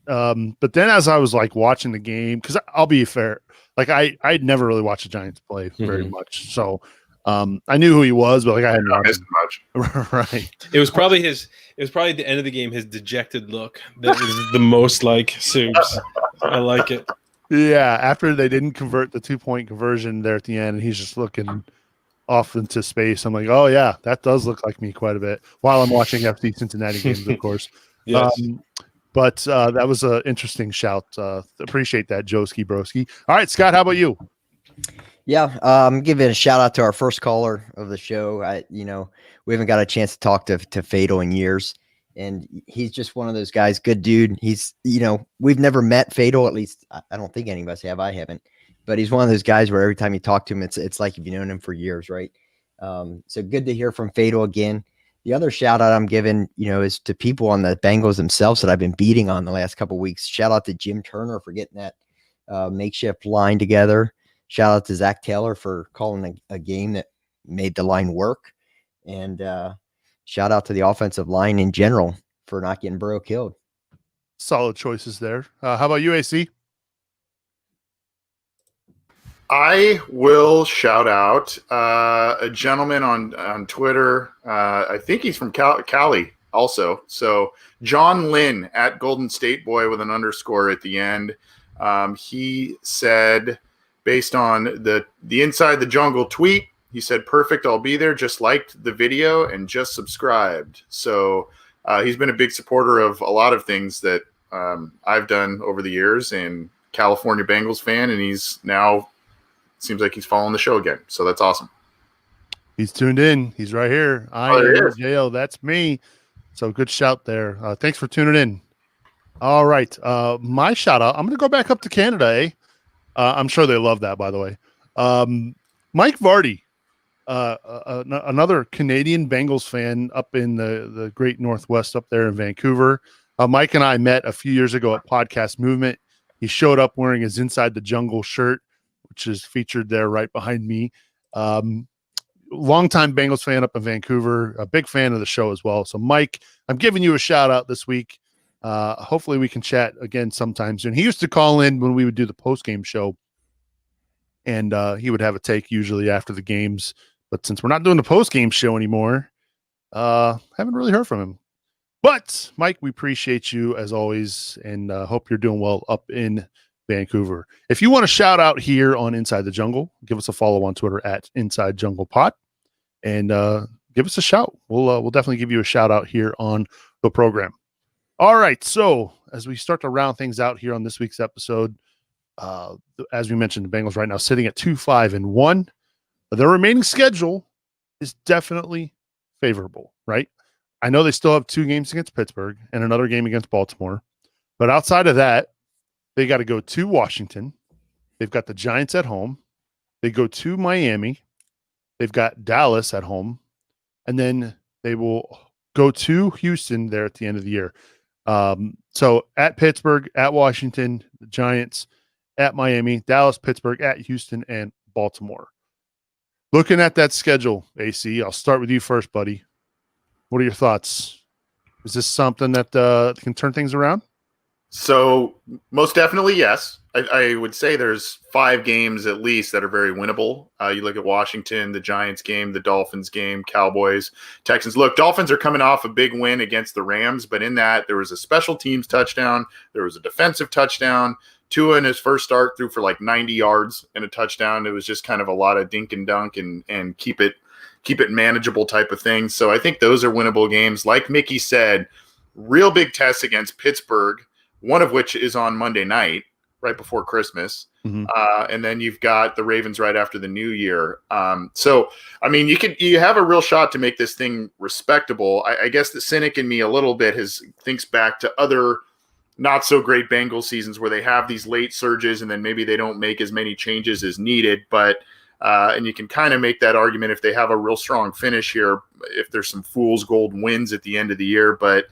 But then as I was like watching the game, because I'll be fair, like I'd never really watched the Giants play very much, so I knew who he was, but like I hadn't watched much. Right. It was probably at the end of the game, his dejected look that was the most like Subs. I like it. Yeah, after they didn't convert the 2-point conversion there at the end, and he's just looking off into space. I'm like, oh yeah, that does look like me quite a bit while I'm watching FC Cincinnati games, of course. Yes. But that was an interesting shout. Appreciate that, Joski Broski. All right, Scott, how about you? Yeah, I'm giving a shout out to our first caller of the show. We haven't got a chance to talk to Fadel in years, and he's just one of those guys. Good dude. He's, we've never met Fadel. At least I don't think any of us have. I haven't. But he's one of those guys where every time you talk to him, it's like you've known him for years, right? So good to hear from Fadel again. The other shout out I'm giving, is to people on the Bengals themselves that I've been beating on the last couple of weeks. Shout out to Jim Turner for getting that makeshift line together. Shout out to Zach Taylor for calling a game that made the line work. And shout out to the offensive line in general for not getting Burrow killed. Solid choices there. How about you, AC? I will shout out a gentleman on Twitter. I think he's from Cali also. So John Lynn at Golden State Boy with an underscore at the end. He said, based on the Inside the Jungle tweet, he said, perfect, I'll be there. Just liked the video and just subscribed. So he's been a big supporter of a lot of things that I've done over the years, and California Bengals fan, and he's now seems like he's following the show again. So that's awesome. He's tuned in. He's right here. I am J.O. That's me. So good shout there. Thanks for tuning in. All right. My shout out. I'm going to go back up to Canada, eh? I'm sure they love that, by the way. Mike Vardy, another Canadian Bengals fan up in the great Northwest up there in Vancouver. Mike and I met a few years ago at Podcast Movement. He showed up wearing his Inside the Jungle shirt, which is featured there right behind me. Longtime Bengals fan up in Vancouver, a big fan of the show as well. So, Mike, I'm giving you a shout out this week. Hopefully, we can chat again sometime soon. He used to call in when we would do the post game show, and he would have a take usually after the games. But since we're not doing the post game show anymore, haven't really heard from him. But Mike, we appreciate you as always, and hope you're doing well up in Vancouver. If you want to shout out here on Inside the Jungle, give us a follow on Twitter at Inside Jungle Pod, and give us a shout. We'll definitely give you a shout out here on the program. All right, so as we start to round things out here on this week's episode, as we mentioned, the Bengals right now sitting at 2-5-1. Their remaining schedule is definitely favorable, right? I know they still have 2 games against Pittsburgh and another game against Baltimore, but outside of that, they got to go to Washington. They've got the Giants at home. They go to Miami. They've got Dallas at home. And then they will go to Houston there at the end of the year. So at Pittsburgh, at Washington, the Giants, at Miami, Dallas, Pittsburgh, at Houston, and Baltimore. Looking at that schedule, AC, I'll start with you first, buddy. What are your thoughts? Is this something that can turn things around? So most definitely, yes. I would say there's 5 games at least that are very winnable. You look at Washington, the Giants game, the Dolphins game, Cowboys, Texans. Look, Dolphins are coming off a big win against the Rams, but in that there was a special teams touchdown. There was a defensive touchdown. Tua in his first start threw for like 90 yards and a touchdown. It was just kind of a lot of dink and dunk and keep it manageable type of thing. So I think those are winnable games. Like Mickey said, real big tests against Pittsburgh, one of which is on Monday night, right before Christmas. Mm-hmm. And then you've got the Ravens right after the New Year. So, I mean, you have a real shot to make this thing respectable. I guess the cynic in me a little bit thinks back to other not so great Bengals seasons where they have these late surges and then maybe they don't make as many changes as needed. But and you can kind of make that argument if they have a real strong finish here, if there's some fool's gold wins at the end of the year. But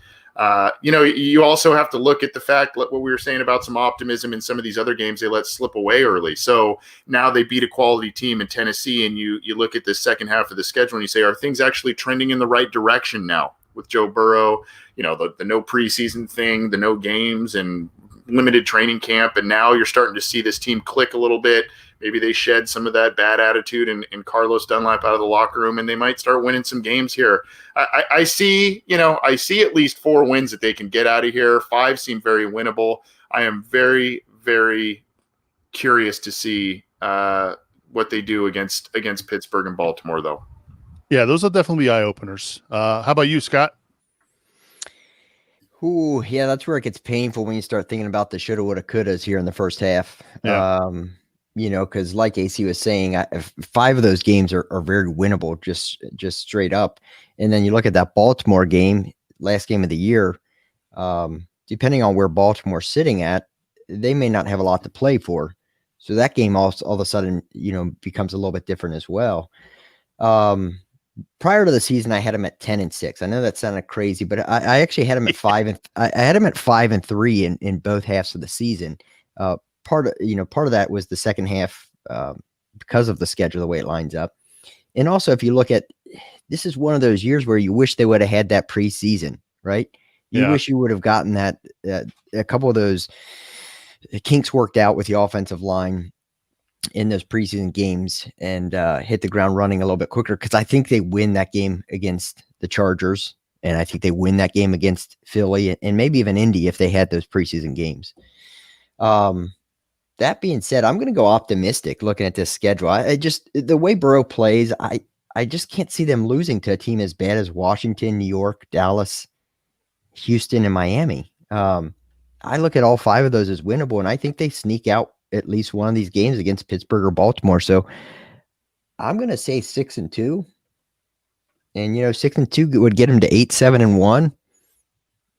you also have to look at the fact, what we were saying about some optimism in some of these other games they let slip away early. So now they beat a quality team in Tennessee, and you look at the second half of the schedule and you say, are things actually trending in the right direction now with Joe Burrow? The no preseason thing, the no games and limited training camp. And now you're starting to see this team click a little bit. Maybe they shed some of that bad attitude and Carlos Dunlap out of the locker room, and they might start winning some games here. I see at least 4 wins that they can get out of here. 5 seem very winnable. I am very, very curious to see what they do against Pittsburgh and Baltimore, though. Yeah, those will definitely be eye openers. How about you, Scott? Ooh, yeah, that's where it gets painful when you start thinking about the shoulda, woulda, couldas here in the first half. Yeah. Because like AC was saying, 5 of those games are very winnable, just straight up. And then you look at that Baltimore game, last game of the year, depending on where Baltimore's sitting at, they may not have a lot to play for. So that game all of a sudden, becomes a little bit different as well. Prior to the season, I had them at 10-6. I know that sounded crazy, but I actually had them at 5 I had them at 5-3 in both halves of the season. Part of that was the second half because of the schedule, the way it lines up. And also, if you look at, this is one of those years where you wish they would have had that preseason, right? You wish you would have gotten that a couple of those kinks worked out with the offensive line in those preseason games and hit the ground running a little bit quicker, because I think they win that game against the Chargers, and I think they win that game against Philly and maybe even Indy if they had those preseason games. That being said, I'm going to go optimistic looking at this schedule. The way Burrow plays, I just can't see them losing to a team as bad as Washington, New York, Dallas, Houston, and Miami. I look at all 5 of those as winnable, and I think they sneak out at least one of these games against Pittsburgh or Baltimore. So I'm going to say 6-2, and 6-2 would get them to 8-7-1.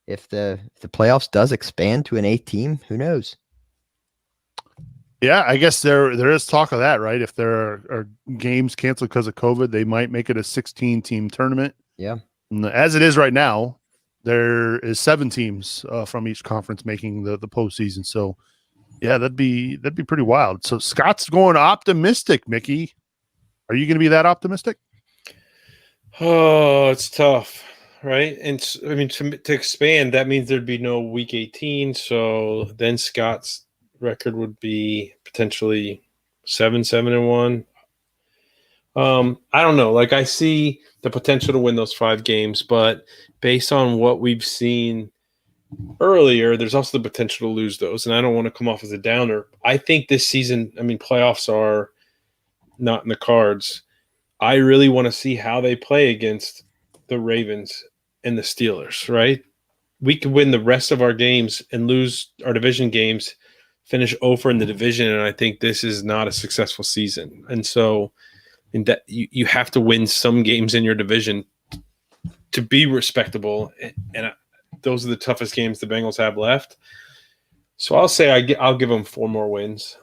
If the playoffs does expand to an 8th team, who knows? Yeah, I guess there is talk of that, right? If there are games canceled because of COVID, they might make it a 16-team tournament. Yeah. And as it is right now, there is 7 teams from each conference making the postseason. So, yeah, that'd be pretty wild. So Scott's going optimistic, Mickey. Are you going to be that optimistic? Oh, it's tough, right? And I mean, to expand, that means there'd be no week 18. So then Scott's record would be potentially 7-1. I don't know. Like, I see the potential to win those 5 games, but based on what we've seen earlier, there's also the potential to lose those. And I don't want to come off as a downer. I think this season, I mean, playoffs are not in the cards. I really want to see how they play against the Ravens and the Steelers, right? We could win the rest of our games and lose our division games, finish over in the division, and I think this is not a successful season. And so that you have to win some games in your division to be respectable, and those are the toughest games the Bengals have left. So I'll say I'll give them 4 more wins.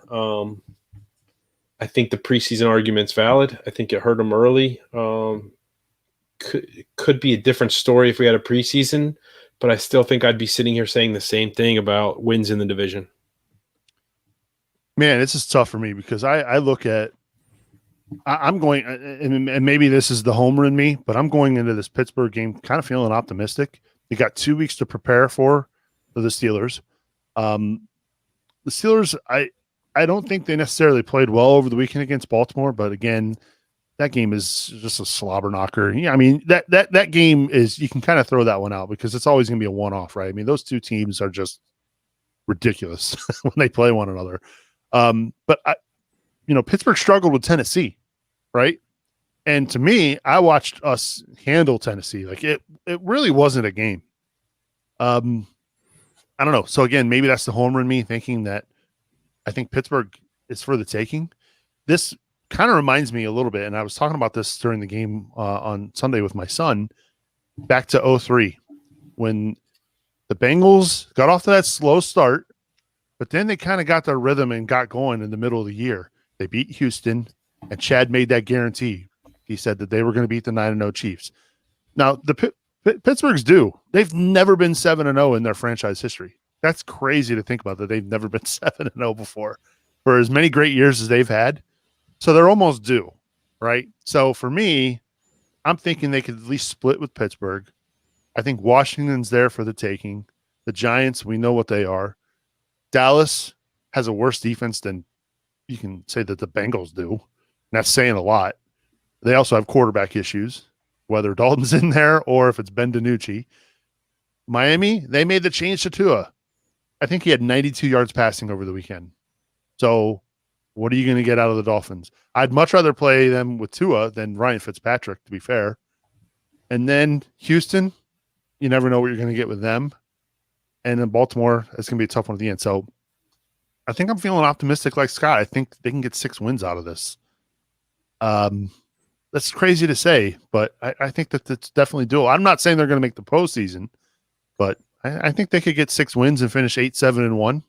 I think the preseason argument's valid. I think it hurt them early. Could be a different story if we had a preseason, but I still think I'd be sitting here saying the same thing about wins in the division. Man, this is tough for me because I look at I'm going, and maybe this is the homer in me, but I'm going into this Pittsburgh game kind of feeling optimistic. They got 2 weeks to prepare for the Steelers. The Steelers, I don't think they necessarily played well over the weekend against Baltimore, but again, that game is just a slobber knocker. Yeah, I mean that game is, you can kind of throw that one out because it's always going to be a one-off, right? I mean, those two teams are just ridiculous when they play one another. But Pittsburgh struggled with Tennessee, right? And to me, I watched us handle Tennessee. Like it really wasn't a game. I don't know. So again, maybe that's the homer in me thinking that I think Pittsburgh is for the taking. This kind of reminds me a little bit, and I was talking about this during the game on Sunday with my son, back to 2003, when the Bengals got off to that slow start, but then they kind of got their rhythm and got going in the middle of the year. They beat Houston, and Chad made that guarantee. He said that they were going to beat the 9-0 Chiefs. Now, the Pittsburgh's due. They've never been 7-0 in their franchise history. That's crazy to think about, that they've never been 7-0 before for as many great years as they've had. So they're almost due, right? So for me, I'm thinking they could at least split with Pittsburgh. I think Washington's there for the taking. The Giants, we know what they are. Dallas has a worse defense than you can say that the Bengals do. And that's saying a lot. They also have quarterback issues, whether Dalton's in there or if it's Ben DiNucci. Miami, they made the change to Tua. I think he had 92 yards passing over the weekend. So what are you going to get out of the Dolphins? I'd much rather play them with Tua than Ryan Fitzpatrick, to be fair. And then Houston, you never know what you're going to get with them. And then Baltimore, it's going to be a tough one at the end. So I think I'm feeling optimistic like Scott. I think they can get 6 wins out of this. That's crazy to say, but I think that it's definitely doable. I'm not saying they're going to make the postseason, but I think they could get 6 wins and finish 8-7-1.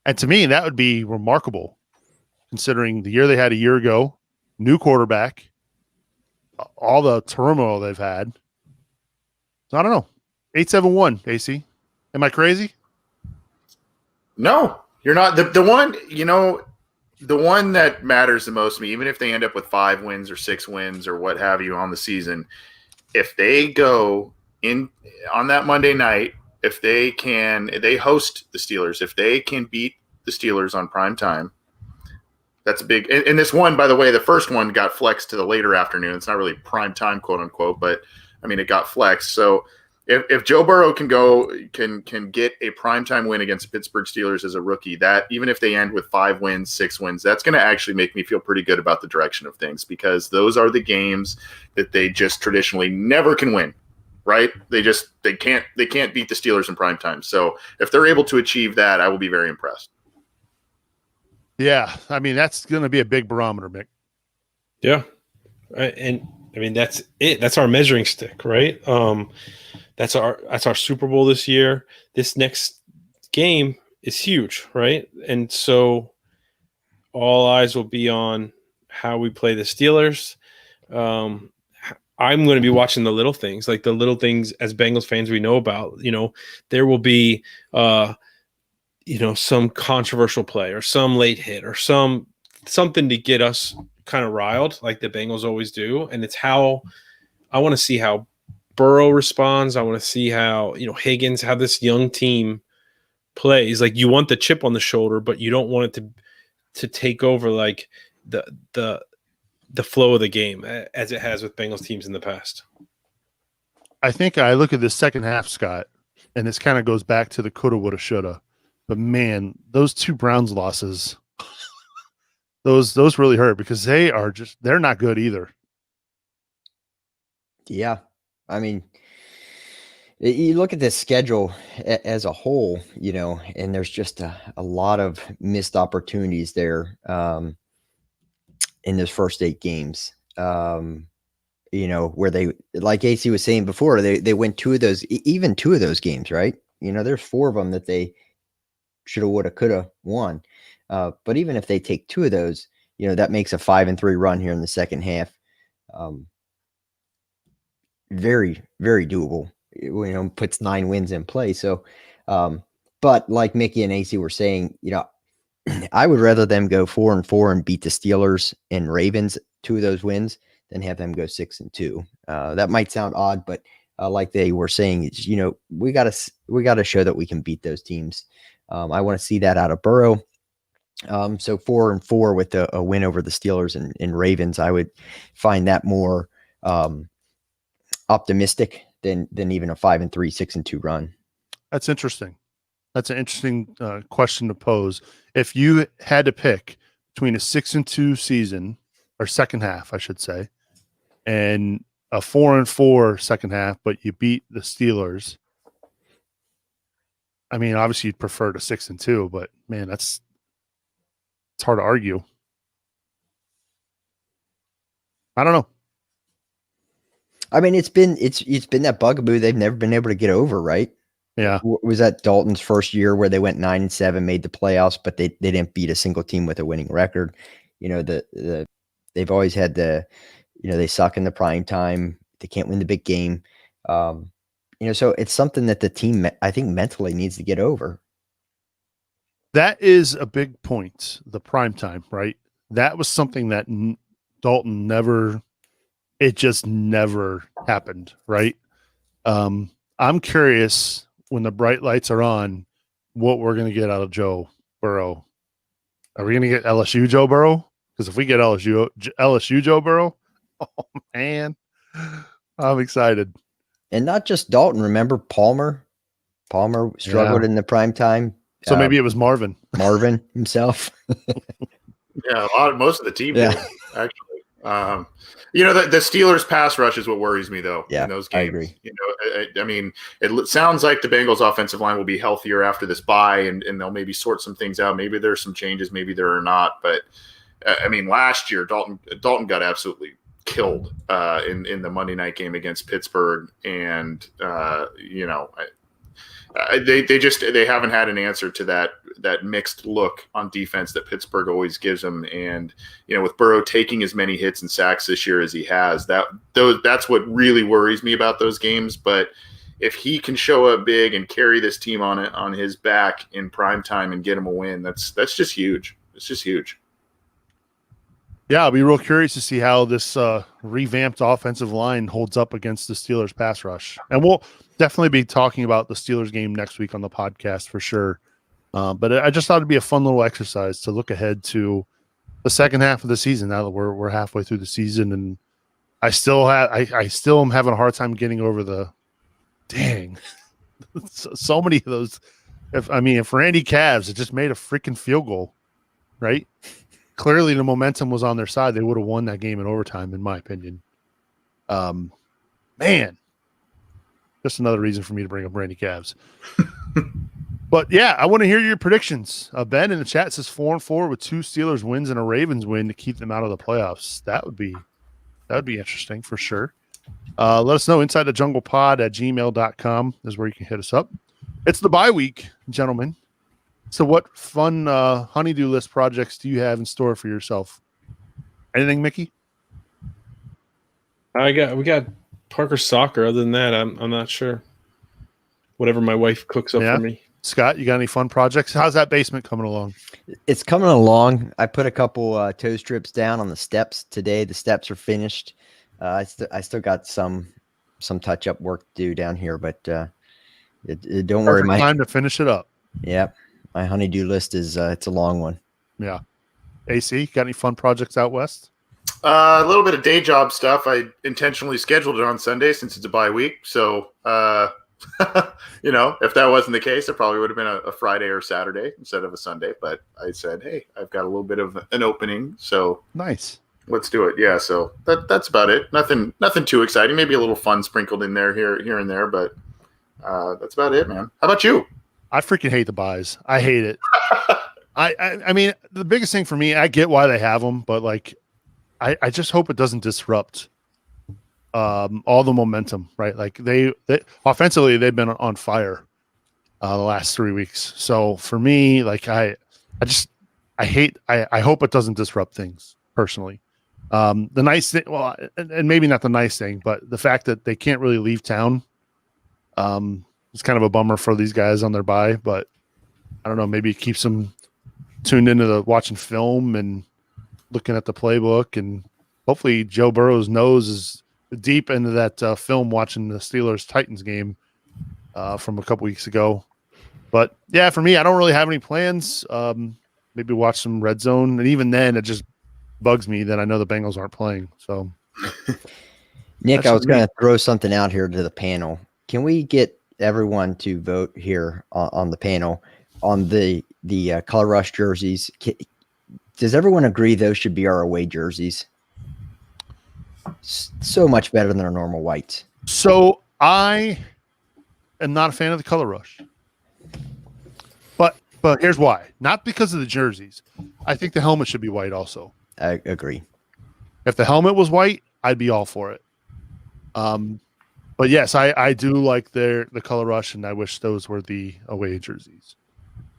And to me, that would be remarkable considering the year they had a year ago, new quarterback, all the turmoil they've had. So I don't know. 8-7-1, AC. Am I crazy? No, you're not. The one that matters the most to me, even if they end up with 5 wins or 6 wins or what have you on the season, if they go in on that Monday night, if they host the Steelers, if they can beat the Steelers on prime time, that's a big. And this one, by the way, the first one got flexed to the later afternoon. It's not really prime time, quote unquote, but I mean it got flexed. So if Joe Burrow can get a primetime win against Pittsburgh Steelers as a rookie, that even if they end with 5 wins, 6 wins, that's going to actually make me feel pretty good about the direction of things, because those are the games that they just traditionally never can win, right? They can't beat the Steelers in primetime. So if they're able to achieve that, I will be very impressed. Yeah, I mean that's going to be a big barometer, Mick. Yeah, and I mean that's it. That's our measuring stick, right? That's our Super Bowl this year. This next game is huge, right? And so all eyes will be on how we play the Steelers. I'm going to be watching the little things, like the little things as Bengals fans we know about. There will be some controversial play or some late hit or something to get us kind of riled, like the Bengals always do, and it's how I want to see how Burrow responds. I want to see how Higgins, how this young team plays. Like you want the chip on the shoulder, but you don't want it to take over like the flow of the game as it has with Bengals teams in the past. I think I look at the second half, Scott, and this kind of goes back to the coulda, woulda, shoulda. But man, those 2 Browns losses, those really hurt because they're not good either. Yeah. I mean, you look at this schedule as a whole, and there's just a lot of missed opportunities there in those first 8 games. Where they, like AC was saying before, they win 2 of those, even 2 of those games, right? There's 4 of them that they shoulda, woulda, coulda won. But even if they take 2 of those, that makes a 5-3 run here in the second half. Very, very doable. Puts 9 wins in play. So, but like Mickey and AC were saying, I would rather them go 4-4 and beat the Steelers and Ravens, 2 of those wins, than have them go 6-2. That might sound odd, but like they were saying, we got to show that we can beat those teams. I want to see that out of Burrow. So 4-4 with a win over the Steelers and Ravens, I would find that more optimistic than even a 5-3, 6-2 run. That's interesting. That's an interesting question to pose. If you had to pick between a 6-2 season, or second half, I should say, and a 4-4 second half, but you beat the Steelers, I mean, obviously you'd prefer to 6-2, but man, it's hard to argue. I don't know. I mean, it's been that bugaboo they've never been able to get over, right? Yeah. Was that Dalton's first year where they went 9-7, made the playoffs, but they didn't beat a single team with a winning record? They've always had they suck in the prime time. They can't win the big game. So it's something that the team, I think, mentally needs to get over. That is a big point. The prime time, right? That was something that Dalton it just never happened, right? I'm curious when the bright lights are on, what we're going to get out of Joe Burrow. Are we going to get LSU Joe Burrow? Because if we get LSU Joe Burrow, oh man, I'm excited. And not just Dalton. Remember Palmer? Palmer struggled in the prime time. So maybe it was Marvin himself. Yeah, most of the team did, actually. The Steelers pass rush is what worries me, though. Yeah, in those games, I agree. I mean, it sounds like the Bengals' offensive line will be healthier after this bye, and they'll maybe sort some things out. Maybe there's some changes, maybe there are not. But I mean, last year Dalton got absolutely killed in the Monday night game against Pittsburgh, and they haven't had an answer to that mixed look on defense that Pittsburgh always gives them. And with Burrow taking as many hits and sacks this year as he has, that's what really worries me about those games. But if he can show up big and carry this team on his back in prime time and get him a win, that's just huge. It's just huge. Yeah, I'll be real curious to see how this revamped offensive line holds up against the Steelers pass rush. And we'll definitely be talking about the Steelers game next week on the podcast for sure. But I just thought it'd be a fun little exercise to look ahead to the second half of the season now that we're halfway through the season. And I still am having a hard time getting over the dang. So many of those. If Randy Cavs had just made a freaking field goal, right? Clearly the momentum was on their side. They would have won that game in overtime, in my opinion. Man, just another reason for me to bring up Randy Cavs. But yeah, I want to hear your predictions. Ben in the chat says 4-4 with 2 Steelers wins and a Ravens win to keep them out of the playoffs. That would be interesting for sure. Let us know. Inside the Jungle Pod at gmail.com is where you can hit us up. It's the bye week, gentlemen. So what fun honeydew list projects do you have in store for yourself? Anything, Mickey? We got Parker soccer. Other than that, I'm not sure. Whatever my wife cooks up for me. Scott, you got any fun projects? How's that basement coming along? It's coming along. I put a couple toe strips down on the steps today. The steps are finished. I still got some touch up work to do down here, but don't worry. Perfect time to finish it up. Yep, my honeydew list is it's a long one. Yeah. AC, got any fun projects out west? A little bit of day job stuff. I intentionally scheduled it on Sunday since it's a bye week. So, if that wasn't the case, it probably would have been a Friday or Saturday instead of a Sunday. But I said, hey, I've got a little bit of an opening. So nice. Let's do it. Yeah. So that's about it. Nothing too exciting. Maybe a little fun sprinkled in there here and there. But that's about it, man. How about you? I freaking hate the buys. I hate it. I mean, the biggest thing for me, I get why they have them, but like, I just hope it doesn't disrupt all the momentum, right? Like they offensively, they've been on fire the last 3 weeks. So for me, like I hope it doesn't disrupt things personally. The nice thing, well, and maybe not the nice thing, but the fact that they can't really leave town, it's kind of a bummer for these guys on their bye, but I don't know, maybe it keeps them tuned into the watching film and looking at the playbook, and hopefully Joe Burrow's nose is deep into that film watching the Steelers Titans game from a couple weeks ago. But yeah, for me, I don't really have any plans. Maybe watch some Red Zone, and even then, it just bugs me that I know the Bengals aren't playing. So, Nick, I was going to throw something out here to the panel. Can we get everyone to vote here on the panel on the color rush jerseys? Does everyone agree those should be our away jerseys? So much better than our normal whites. So I am not a fan of the color rush, but here's why. Not because of the jerseys. I think the helmet should be white also. I agree. If the helmet was white, I'd be all for it. But yes, I do like the color rush, and I wish those were the away jerseys.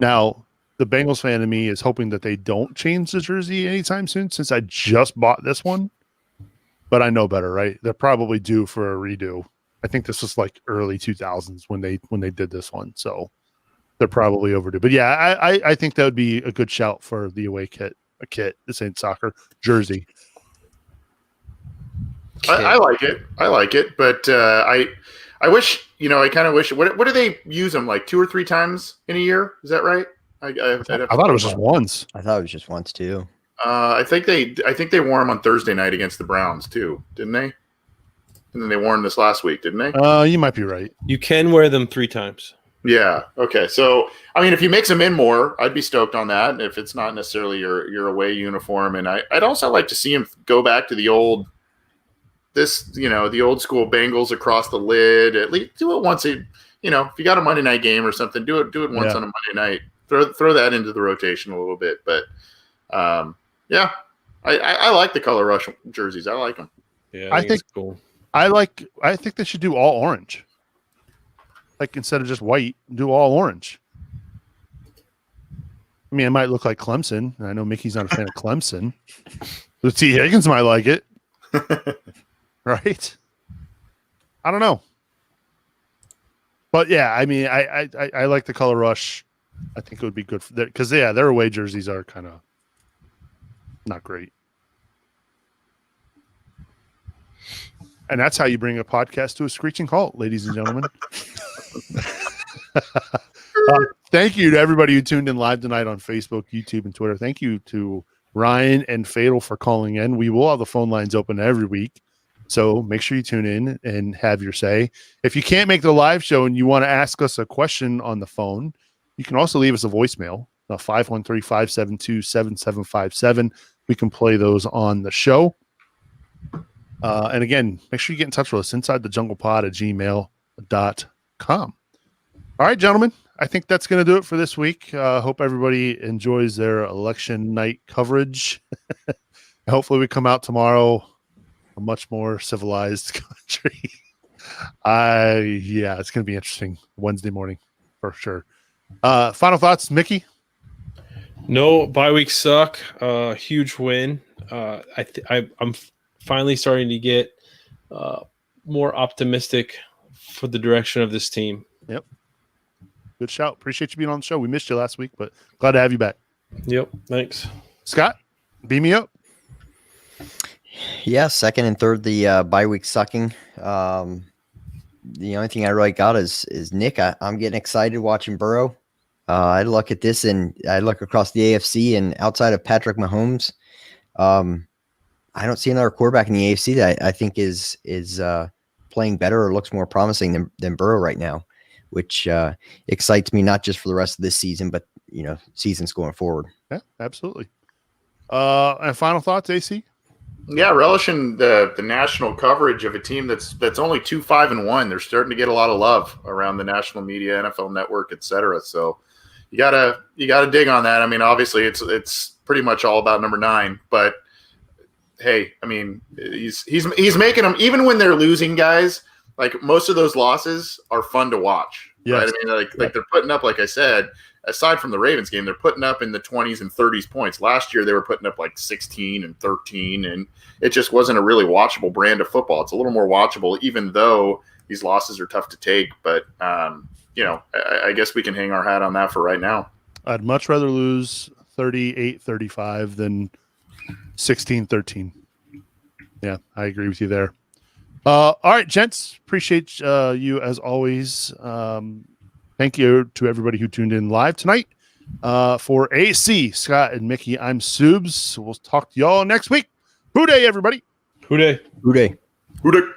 Now, the Bengals fan in me is hoping that they don't change the jersey anytime soon, since I just bought this one. But I know better, right? They're probably due for a redo. I think this was like early 2000s when they did this one, so they're probably overdue. But yeah, I think that would be a good shout for the away kit. A kit. This ain't soccer jersey. I like it, but I wish, I kind of wish. What do they use them like 2 or 3 times in a year? Is that right? I thought it was just once. I thought it was just once too. I think they wore them on Thursday night against the Browns too, didn't they? And then they wore them this last week, didn't they? You might be right. You can wear them 3 times. Yeah. Okay. So, I mean, if you mix them in more, I'd be stoked on that. If it's not necessarily your away uniform, and I'd also like to see him go back to the old school Bengals across the lid. At least do it once if you got a Monday night game or something, do it once on a Monday night. Throw that into the rotation a little bit. But yeah, I like the color rush jerseys. I like them. Yeah, I think it's cool. I think they should do all orange. Like instead of just white, do all orange. I mean, it might look like Clemson, and I know Mickey's not a fan of Clemson. But T. Higgins might like it. Right? I don't know. But yeah, I mean, I like the color rush. I think it would be good for because their away jerseys are kind of not great. And that's how you bring a podcast to a screeching halt, ladies and gentlemen. Thank you to everybody who tuned in live tonight on Facebook, YouTube, and Twitter. Thank you to Ryan and Fatal for calling in. We will have the phone lines open every week, so make sure you tune in and have your say. If you can't make the live show and you want to ask us a question on the phone, you can also leave us a voicemail, 513-572-7757. We can play those on the show. And again, make sure you get in touch with us insidethejunglepod@gmail.com. All right, gentlemen, I think that's going to do it for this week. Hope everybody enjoys their election night coverage. Hopefully we come out tomorrow a much more civilized country. Yeah, it's going to be interesting Wednesday morning for sure. Final thoughts, Mickey? No, bye weeks suck. Huge win. I'm finally starting to get more optimistic for the direction of this team. Yep. Good shout. Appreciate you being on the show. We missed you last week, but glad to have you back. Yep. Thanks. Scott, beam me up. Yeah, second and third, the bye week sucking. The only thing I really got is Nick. I'm getting excited watching Burrow. I look at this and I look across the AFC, and outside of Patrick Mahomes, I don't see another quarterback in the AFC that I think is playing better or looks more promising than Burrow right now, which excites me not just for the rest of this season, but seasons going forward. Yeah, absolutely. And final thoughts, AC? Yeah, relishing the national coverage of a team that's only 2-5-1. They're starting to get a lot of love around the national media, NFL Network, etc. So you gotta dig on that. I mean, obviously it's pretty much all about number 9, but hey, I mean, he's making them, even when they're losing, guys. Like, most of those losses are fun to watch. Yes. Right? I mean, like they're putting up, like I said, aside from the Ravens game, they're putting up in the 20s and 30s points. Last year, they were putting up like 16 and 13, and it just wasn't a really watchable brand of football. It's a little more watchable, even though these losses are tough to take. But, I guess we can hang our hat on that for right now. I'd much rather lose 38-35 than 16-13. Yeah, I agree with you there. All right, gents, appreciate you as always. Thank you to everybody who tuned in live tonight. For AC, Scott, and Mickey, I'm Subs. We'll talk to y'all next week. Who-dey, everybody. Who-dey. Who-dey. Who-dey.